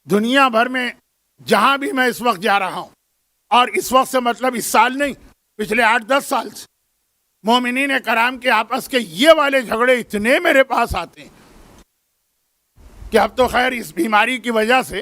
دنیا بھر میں جہاں بھی میں اس وقت جا رہا ہوں، اور اس وقت سے مطلب اس سال نہیں، پچھلے 8-10 سال سے مومنین کرام کے آپس کے یہ والے جھگڑے اتنے میرے پاس آتے ہیں کہ اب تو خیر اس بیماری کی وجہ سے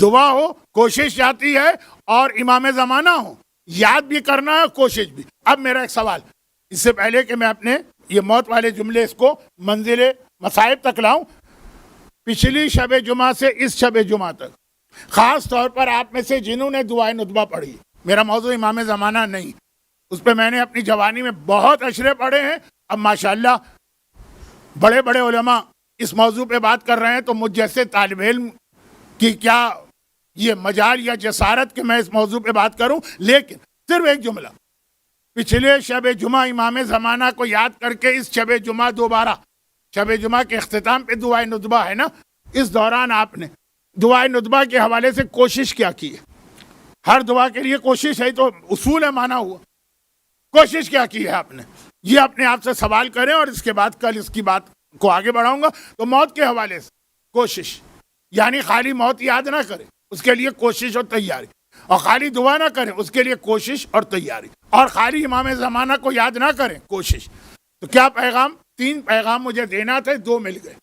دعا ہو، کوشش جاتی ہے، اور امام زمانہ ہو، یاد بھی کرنا ہے، کوشش بھی۔ اب میرا ایک سوال، اس سے پہلے کہ میں اپنے یہ موت والے جملے اس کو منزل مصائب تک لاؤں، پچھلی شب جمعہ سے اس شب جمعہ تک خاص طور پر آپ میں سے جنہوں نے دعائے ندبہ پڑھی، میرا موضوع امام زمانہ نہیں، اس پہ میں نے اپنی جوانی میں بہت اشرے پڑھے ہیں، اب ماشاءاللہ بڑے بڑے علماء اس موضوع پہ بات کر رہے ہیں، تو مجھ جیسے طالب علم کی کیا یہ مجال یا جسارت کہ میں اس موضوع پہ بات کروں۔ لیکن صرف ایک جملہ، پچھلے شب جمعہ امام زمانہ کو یاد کر کے اس شب جمعہ دوبارہ، شب جمعہ کے اختتام پہ دعائے ندبہ ہے نا، اس دوران آپ نے دعائے ندبہ کے حوالے سے کوشش کیا کی ہے؟ ہر دعا کے لیے کوشش ہے تو اصول ہے، مانا ہوا، کوشش کیا کی ہے آپ نے؟ یہ اپنے آپ سے سوال کریں، اور اس کے بعد کل اس کی بات کو آگے بڑھاؤں گا۔ تو موت کے حوالے سے کوشش، یعنی خالی موت یاد نہ کریں، اس کے لیے کوشش اور تیاری، اور خالی دعا نہ کریں، اس کے لیے کوشش اور تیاری، اور خالی امام زمانہ کو یاد نہ کریں، کوشش۔ تو کیا پیغام؟ 3 پیغام مجھے دینا تھے، 2 مل گئے۔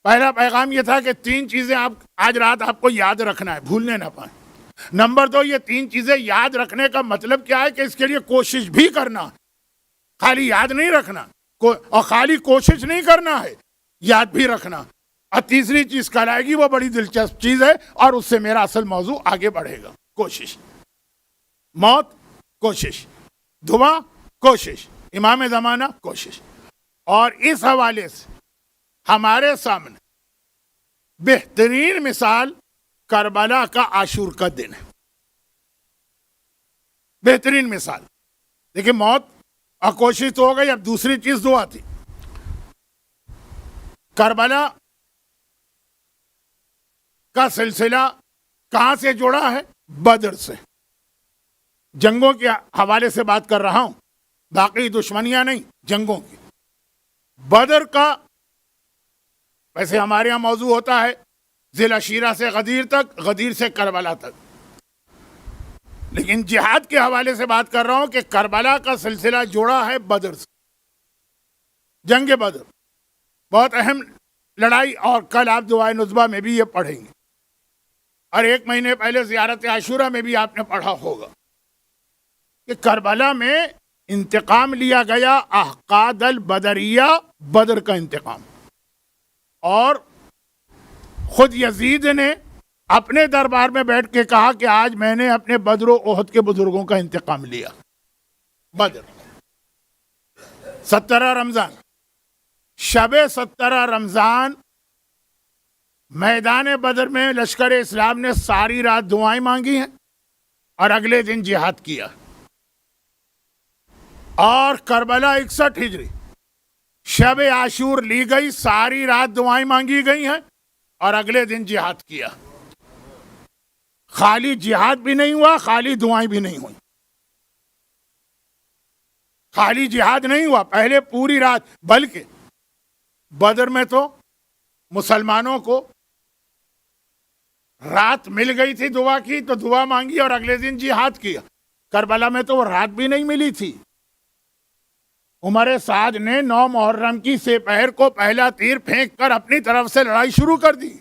پہلا پیغام یہ تھا کہ 3 چیزیں آپ آج رات آپ کو یاد رکھنا ہے، بھولنے نہ پائیں۔ نمبر 2، یہ 3 چیزیں یاد رکھنے کا مطلب کیا ہے کہ اس کے لیے کوشش بھی کرنا، خالی یاد نہیں رکھنا، اور خالی کوشش نہیں کرنا ہے، یاد بھی رکھنا۔ اور تیسری چیز کل آئے گی، وہ بڑی دلچسپ چیز ہے، اور اس سے میرا اصل موضوع آگے بڑھے گا۔ کوشش، موت کوشش، دعا کوشش، امام زمانہ کوشش۔ اور اس حوالے سے ہمارے سامنے بہترین مثال کربلا کا عاشور کا دن ہے، بہترین مثال۔ دیکھیں، موت اور کوشش تو ہو گئی، اب دوسری چیز دعا تھی۔ کربلا کا سلسلہ کہاں سے جڑا ہے؟ بدر سے۔ جنگوں کے حوالے سے بات کر رہا ہوں، باقی دشمنیاں نہیں، جنگوں کی۔ بدر کا ویسے ہمارے یہاں موضوع ہوتا ہے ذی العشیرہ سے غدیر تک، غدیر سے کربلا تک، لیکن جہاد کے حوالے سے بات کر رہا ہوں کہ کربلا کا سلسلہ جوڑا ہے بدر سے۔ جنگ بدر بہت اہم لڑائی، اور کل آپ دعائے ندبہ میں بھی یہ پڑھیں گے، اور 1 مہینے پہلے زیارت عاشورہ میں بھی آپ نے پڑھا ہوگا کہ کربلا میں انتقام لیا گیا، احقاد البدریہ، بدر کا انتقام۔ اور خود یزید نے اپنے دربار میں بیٹھ کے کہا کہ آج میں نے اپنے بدر و احد کے بزرگوں کا انتقام لیا۔ بدر 17 رمضان، شب 17 رمضان میدان بدر میں لشکر اسلام نے ساری رات دعائیں مانگی ہیں، اور اگلے دن جہاد کیا۔ اور کربلا 61 ہجری شب عاشور لی گئی، ساری رات دعائیں مانگی گئی ہیں، اور اگلے دن جہاد کیا۔ خالی جہاد بھی نہیں ہوا، خالی دعائیں بھی نہیں ہوئی۔ خالی جہاد نہیں ہوا، پہلے پوری رات، بلکہ بدر میں تو مسلمانوں کو رات مل گئی تھی دعا کی، تو دعا مانگی اور اگلے دن جہاد کیا۔ کربلا میں تو وہ رات بھی نہیں ملی تھی۔ عمر سعد نے 9 محرم کی سپہر کو پہلا تیر پھینک کر اپنی طرف سے لڑائی شروع کر دی،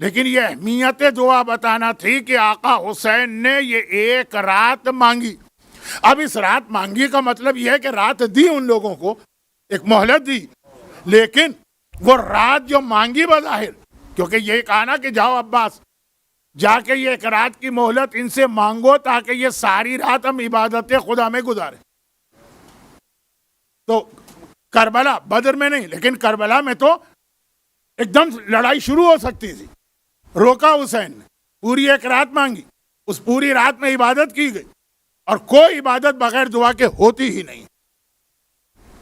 لیکن یہ اہمیت دعا بتانا تھی کہ آقا حسین نے یہ 1 رات مانگی۔ اب اس رات مانگی کا مطلب یہ ہے کہ رات دی، ان لوگوں کو ایک مہلت دی، لیکن وہ رات جو مانگی بظاہر، کیونکہ یہ کہا نا کہ جاؤ عباس، جا کے یہ 1 رات کی مہلت ان سے مانگو تاکہ یہ ساری رات ہم عبادت خدا میں گزارے۔ تو کربلا، بدر میں نہیں، لیکن کربلا میں تو ایک دم لڑائی شروع ہو سکتی تھی، روکا حسین نے، پوری 1 رات مانگی، اس پوری رات میں عبادت کی گئی، اور کوئی عبادت بغیر دعا کے ہوتی ہی نہیں،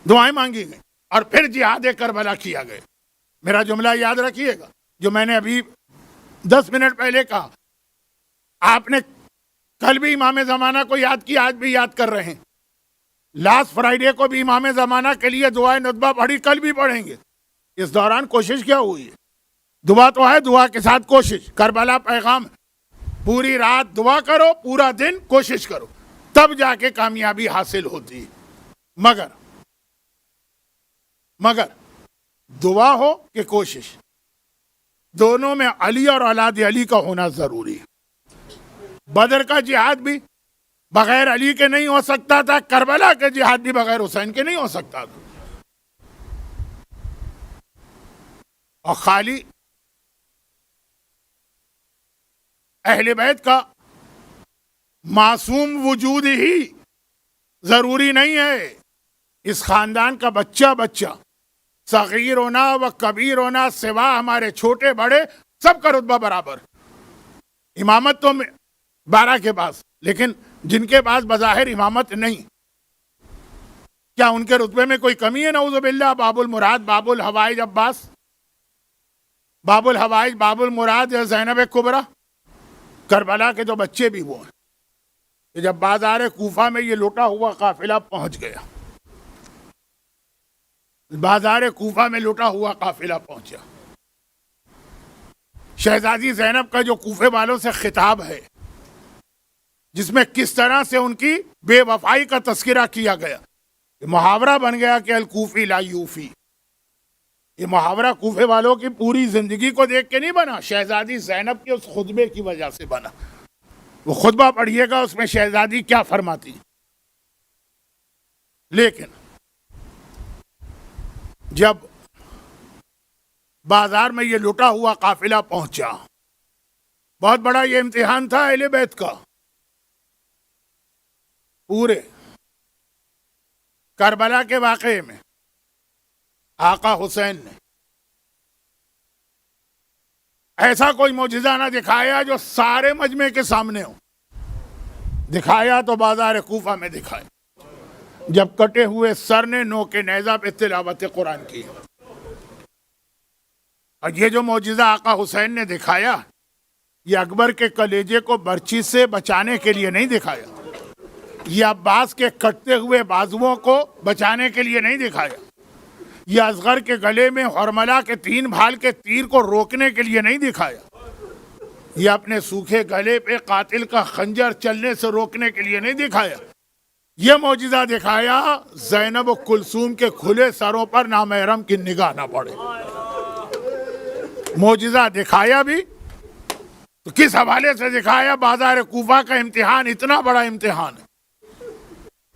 دعائیں مانگی گئی، اور پھر جہاد کربلا کیا گیا۔ میرا جملہ یاد رکھیے گا جو میں نے ابھی 10 منٹ پہلے کہا، آپ نے کل بھی امام زمانہ کو یاد کیا، آج بھی یاد کر رہے ہیں، لاسٹ فرائیڈے کو بھی امام زمانہ کے لیے دعائے ندبہ پڑھی، کل بھی پڑھیں گے۔ اس دوران کوشش کیا ہوئی ہے؟ دعا تو ہے، دعا کے ساتھ کوشش۔ کربلا پیغام، پوری رات دعا کرو، پورا دن کوشش کرو، تب جا کے کامیابی حاصل ہوتی ہے۔ مگر دعا ہو کہ کوشش، دونوں میں علی اور اولاد علی کا ہونا ضروری ہے۔ بدر کا جہاد بھی بغیر علی کے نہیں ہو سکتا تھا، کربلا کا جہاد بھی بغیر حسین کے نہیں ہو سکتا تھا۔ اور خالی اہل بیت کا معصوم وجود ہی ضروری نہیں ہے، اس خاندان کا بچہ بچہ، صغیر ہونا و کبیر ہونا، سوا ہمارے چھوٹے بڑے، سب کا رتبہ برابر۔ امامت تو 12 کے پاس، لیکن جن کے پاس بظاہر امامت نہیں، کیا ان کے رتبے میں کوئی کمی ہے؟ نعوذ باللہ۔ باب المراد، باب الحوائج عباس، باب الحوائج، باب المراد یا زینب کبریٰ، کربلا کے جو بچے بھی وہ ہیں۔ کہ جب بازار کوفہ میں یہ لوٹا ہوا قافلہ پہنچ گیا، بازار کوفہ میں لوٹا ہوا قافلہ پہنچا، شہزادی زینب کا جو کوفے والوں سے خطاب ہے، جس میں کس طرح سے ان کی بے وفائی کا تذکرہ کیا گیا، یہ محاورہ بن گیا کہ الکوفی لا یوفی۔ یہ محاورہ کوفے والوں کی پوری زندگی کو دیکھ کے نہیں بنا، شہزادی زینب کے اس خطبے کی وجہ سے بنا۔ وہ خطبہ پڑھیے گا، اس میں شہزادی کیا فرماتی۔ لیکن جب بازار میں یہ لٹا ہوا قافلہ پہنچا، بہت بڑا یہ امتحان تھا اہل بیت کا۔ پورے کربلا کے واقعے میں آقا حسین نے ایسا کوئی معجزہ نہ دکھایا جو سارے مجمع کے سامنے ہو، دکھایا تو بازار کوفہ میں دکھایا، جب کٹے ہوئے سر نے نوک نیزہ پہ تلاوت قرآن کی۔ اور یہ جو معجزہ آقا حسین نے دکھایا، یہ اکبر کے کلیجے کو برچی سے بچانے کے لیے نہیں دکھایا، یہ عباس کے کٹتے ہوئے بازوؤں کو بچانے کے لیے نہیں دکھایا، یہ اصغر کے گلے میں حرملہ کے 3 بھال کے تیر کو روکنے کے لیے نہیں دکھایا، یہ اپنے سوکھے گلے پہ قاتل کا خنجر چلنے سے روکنے کے لیے نہیں دکھایا، یہ معجزہ دکھایا زینب و کلثوم کے کھلے سروں پر نامحرم کی نگاہ نہ پڑے۔ معجزہ دکھایا بھی تو کس حوالے سے دکھایا؟ بازار کوفہ کا امتحان اتنا بڑا امتحان ہے۔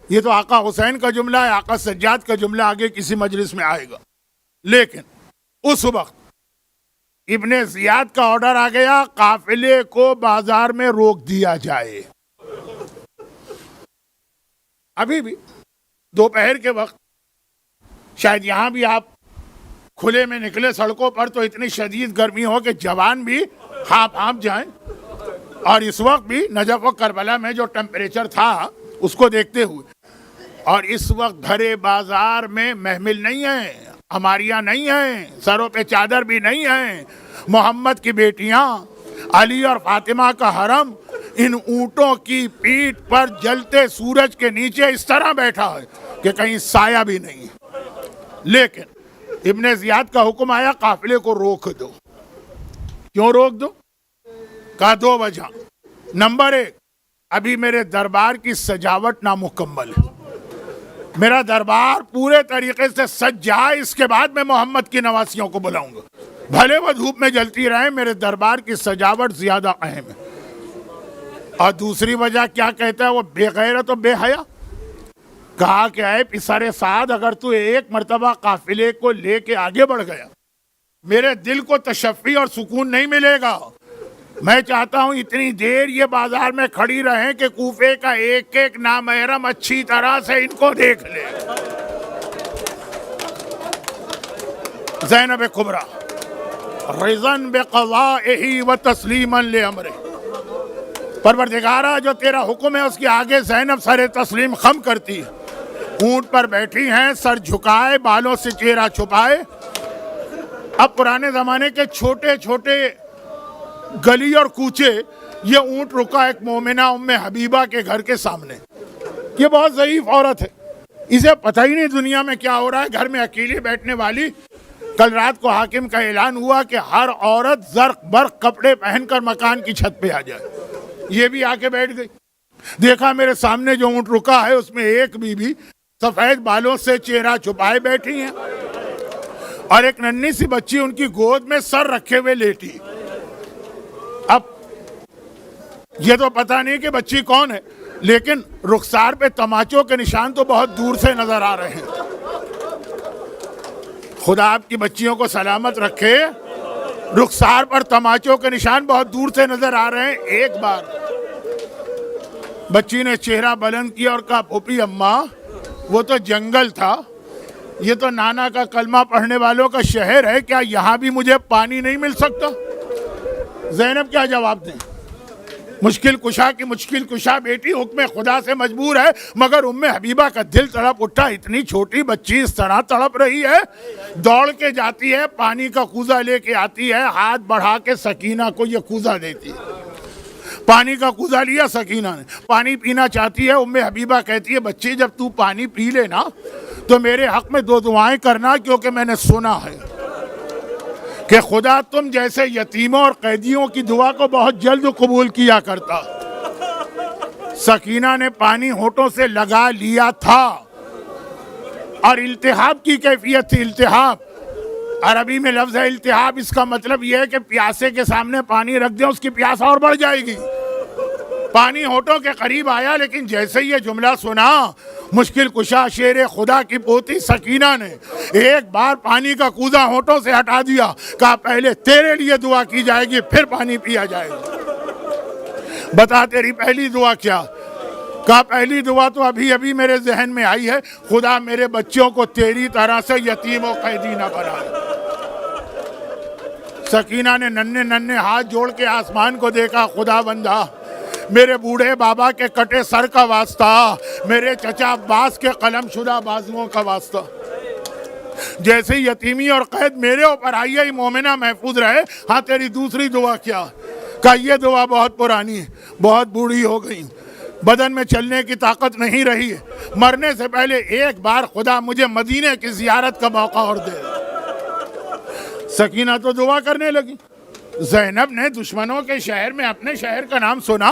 یہ تو آقا حسین کا جملہ ہے، آقا سجاد کا جملہ آگے کسی مجلس میں آئے گا۔ لیکن اس وقت ابن زیاد کا آرڈر آ گیا، قافلے کو بازار میں روک دیا جائے۔ ابھی بھی دوپہر کے وقت شاید یہاں بھی آپ کھلے میں نکلے سڑکوں پر تو اتنی شدید گرمی ہو کہ جوان بھی ہانپ جائیں، اور اس وقت بھی نجف و کربلا میں جو ٹیمپریچر تھا اس کو دیکھتے ہوئے، اور اس وقت بھرے بازار میں محمل نہیں ہیں، ہماریاں نہیں ہیں، سروں پہ چادر بھی نہیں ہیں، محمد کی بیٹیاں علی اور فاطمہ کا حرم ان اونٹوں کی پیٹھ پر جلتے سورج کے نیچے اس طرح بیٹھا ہے کہ کہیں سایہ بھی نہیں۔ لیکن ابن زیاد کا حکم آیا قافلے کو روک دو۔ کیوں روک دو؟ کہا 2 وجہ۔ نمبر 1، ابھی میرے دربار کی سجاوٹ نامکمل ہے، میرا دربار پورے طریقے سے سج جائے، اس کے بعد میں محمد کی نواسیوں کو بلاؤں گا، بھلے وہ دھوپ میں جلتی رہیں، میرے دربار کی سجاوٹ زیادہ اہم ہے۔ اور دوسری وجہ کیا کہتا ہے وہ بے غیرت و بے حیا؟ کہا کہ اے پسر سعد، اگر تو ایک مرتبہ قافلے کو لے کے آگے بڑھ گیا، میرے دل کو تشفی اور سکون نہیں ملے گا۔ میں چاہتا ہوں اتنی دیر یہ بازار میں کھڑی رہیں کہ کوفے کا ایک ایک نامحرم اچھی طرح سے ان کو دیکھ لے۔ زینب کبریٰ رضاً بقضائہ و تسلیما لامرہ، پروردگارہ جو تیرا حکم ہے اس کے آگے زینب سر تسلیم خم کرتی ہے، اونٹ پر بیٹھی ہیں، سر جھکائے، بالوں سے چہرہ چھپائے۔ اب پرانے زمانے کے چھوٹے چھوٹے گلی اور کوچے، یہ اونٹ رکا ایک مومنہ ام حبیبہ کے گھر کے سامنے۔ یہ بہت ضعیف عورت ہے، اسے پتہ ہی نہیں دنیا میں کیا ہو رہا ہے، گھر میں اکیلی بیٹھنے والی۔ کل رات کو حاکم کا اعلان ہوا کہ ہر عورت زرق برق کپڑے پہن کر مکان کی چھت پہ آ جائے، یہ بھی آ کے بیٹھ گئی۔ دیکھا میرے سامنے جو اونٹ رکا ہے اس میں ایک بی بی سفید بالوں سے چہرہ چھپائے بیٹھی ہیں، اور ایک ننھی سی بچی ان کی گود میں سر رکھے ہوئے لیٹی. اب یہ تو پتہ نہیں کہ بچی کون ہے، لیکن رخسار پہ تماچوں کے نشان تو بہت دور سے نظر آ رہے ہیں. خدا آپ کی بچیوں کو سلامت رکھے. رخسار پر تماچوں کے نشان بہت دور سے نظر آ رہے ہیں. ایک بار بچی نے چہرہ بلند کیا اور کہا پھوپھی اماں وہ تو جنگل تھا، یہ تو نانا کا کلمہ پڑھنے والوں کا شہر ہے، کیا یہاں بھی مجھے پانی نہیں مل سکتا؟ زینب کیا جواب دیں؟ مشکل کشا کی مشکل کشا بیٹی حکم خدا سے مجبور ہے، مگر ام حبیبہ کا دل تڑپ اٹھا. اتنی چھوٹی بچی اس طرح تڑپ رہی ہے. دوڑ کے جاتی ہے، پانی کا کوزہ لے کے آتی ہے، ہاتھ بڑھا کے سکینہ کو یہ کوزہ دیتی ہے. پانی کا کوزہ لیا سکینہ نے، پانی پینا چاہتی ہے. ام حبیبہ کہتی ہے بچی جب تو پانی پی لے نا تو میرے حق میں 2 دعائیں کرنا، کیونکہ میں نے سنا ہے کہ خدا تم جیسے یتیموں اور قیدیوں کی دعا کو بہت جلد قبول کیا کرتا. سکینہ نے پانی ہونٹوں سے لگا لیا تھا اور التہاب کی کیفیت تھی. التہاب عربی میں لفظ ہے التہاب، اس کا مطلب یہ ہے کہ پیاسے کے سامنے پانی رکھ دیں اس کی پیاس اور بڑھ جائے گی. پانی ہونٹوں کے قریب آیا، لیکن جیسے یہ جملہ سنا مشکل کشا شیر خدا کی پوتی سکینہ نے ایک بار پانی کا کوزہ ہونٹوں سے ہٹا دیا. کہا پہلے تیرے لیے دعا کی جائے گی پھر پانی پیا جائے گا. بتا تیری پہلی دعا کیا؟ کہا پہلی دعا تو ابھی میرے ذہن میں آئی ہے، خدا میرے بچوں کو تیری طرح سے یتیم و قیدی نہ بنائے. سکینہ نے ننھے ہاتھ جوڑ کے آسمان کو دیکھا. خدا بندہ میرے بوڑھے بابا کے کٹے سر کا واسطہ، میرے چچا عباس کے قلم شدہ بازوؤں کا واسطہ، جیسے یتیمی اور قید میرے اوپر آئی ہے مومنہ محفوظ رہے. ہاں تیری دوسری دعا کیا؟ کہا یہ دعا بہت پرانی ہے، بہت بوڑھی ہو گئی، بدن میں چلنے کی طاقت نہیں رہی ہے، مرنے سے پہلے ایک بار خدا مجھے مدینے کی زیارت کا موقع اور دے. سکینہ تو دعا کرنے لگی. زینب نے دشمنوں کے شہر میں اپنے شہر کا نام سنا،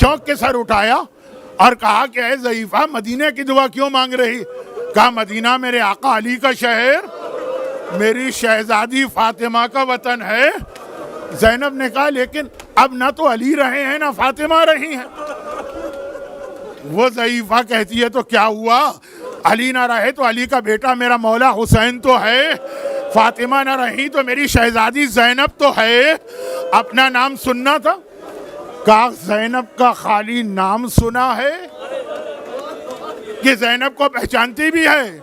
چونک کے سر اٹھایا اور کہا کہ اے ضعیفہ مدینے کی دعا کیوں مانگ رہی؟ کہا مدینہ میرے آقا علی کا شہر، میری شہزادی فاطمہ کا وطن ہے. زینب نے کہا لیکن اب نہ تو علی رہے ہیں نہ فاطمہ رہی ہیں. وہ ضعیفہ کہتی ہے تو کیا ہوا؟ علی نہ رہے تو علی کا بیٹا میرا مولا حسین تو ہے، فاطمہ نہ رہی تو میری شہزادی زینب تو ہے. اپنا نام سننا تھا. کہا زینب کا خالی نام سنا ہے کہ زینب کو پہچانتی بھی ہے؟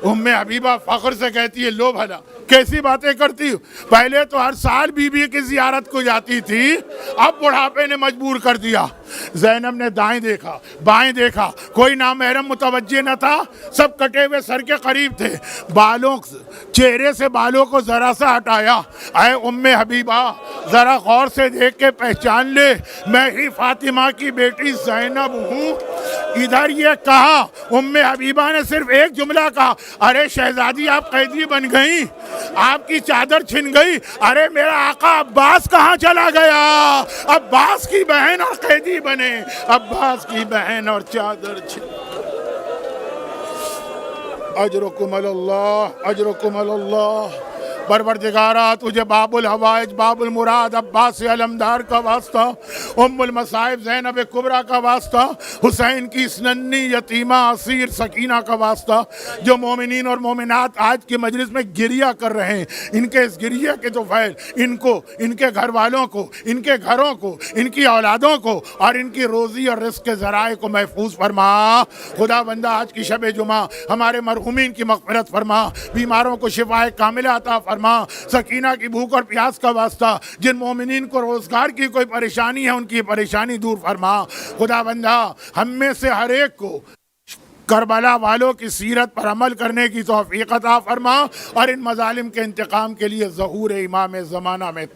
ام حبیبہ فخر سے کہتی ہے لو بھلا کیسی باتیں کرتی ہو، پہلے تو ہر سال بی بی کی زیارت کو جاتی تھی، اب بڑھاپے نے مجبور کر دیا. زینب نے دائیں دیکھا بائیں دیکھا، کوئی نامحرم متوجہ نہ تھا، سب کٹے ہوئے سر کے قریب تھے. چہرے سے بالوں کو ذرا سا ہٹایا. اے ام حبیبہ ذرا غور سے دیکھ کے پہچان لے، میں ہی فاطمہ کی بیٹی زینب ہوں. ادھر یہ کہا، ام حبیبہ نے صرف ایک جملہ کہا، ارے شہزادی آپ قیدی بن گئی، آپ کی چادر چھن گئی. ارے میرا آقا عباس کہاں چلا گیا؟ عباس کی بہن اور قیدی بنے، عباس کی بہن اور چادر چھن. اجرکم اللہ، اجرکم اللہ. پروردگارہ تجھے باب الحوائج باب المراد عباس علمدار کا واسطہ، ام المصائب زینب کبریٰ کا واسطہ، حسین کی اس ننھی یتیمہ اسیر سکینہ کا واسطہ، جو مومنین اور مومنات آج کی مجلس میں گریہ کر رہے ہیں، ان کے اس گریہ کے تو فیل ان کو، ان کے گھر والوں کو، ان کے گھروں کو، ان کی اولادوں کو اور ان کی روزی اور رزق کے ذرائع کو محفوظ فرما. خدا بندہ آج کی شب جمعہ ہمارے مرحومین کی مغفرت فرما، بیماروں کو شفاء کاملہ عطا فرما. سکینہ کی بھوک اور پیاس کا واسطہ، جن مومنین کو روزگار کی کوئی پریشانی ہے ان کی پریشانی دور فرما. خدا بندہ ہم میں سے ہر ایک کو کربلا والوں کی سیرت پر عمل کرنے کی توفیق عطا فرما اور ان مظالم کے انتقام کے لیے ظہور امام زمانہ میں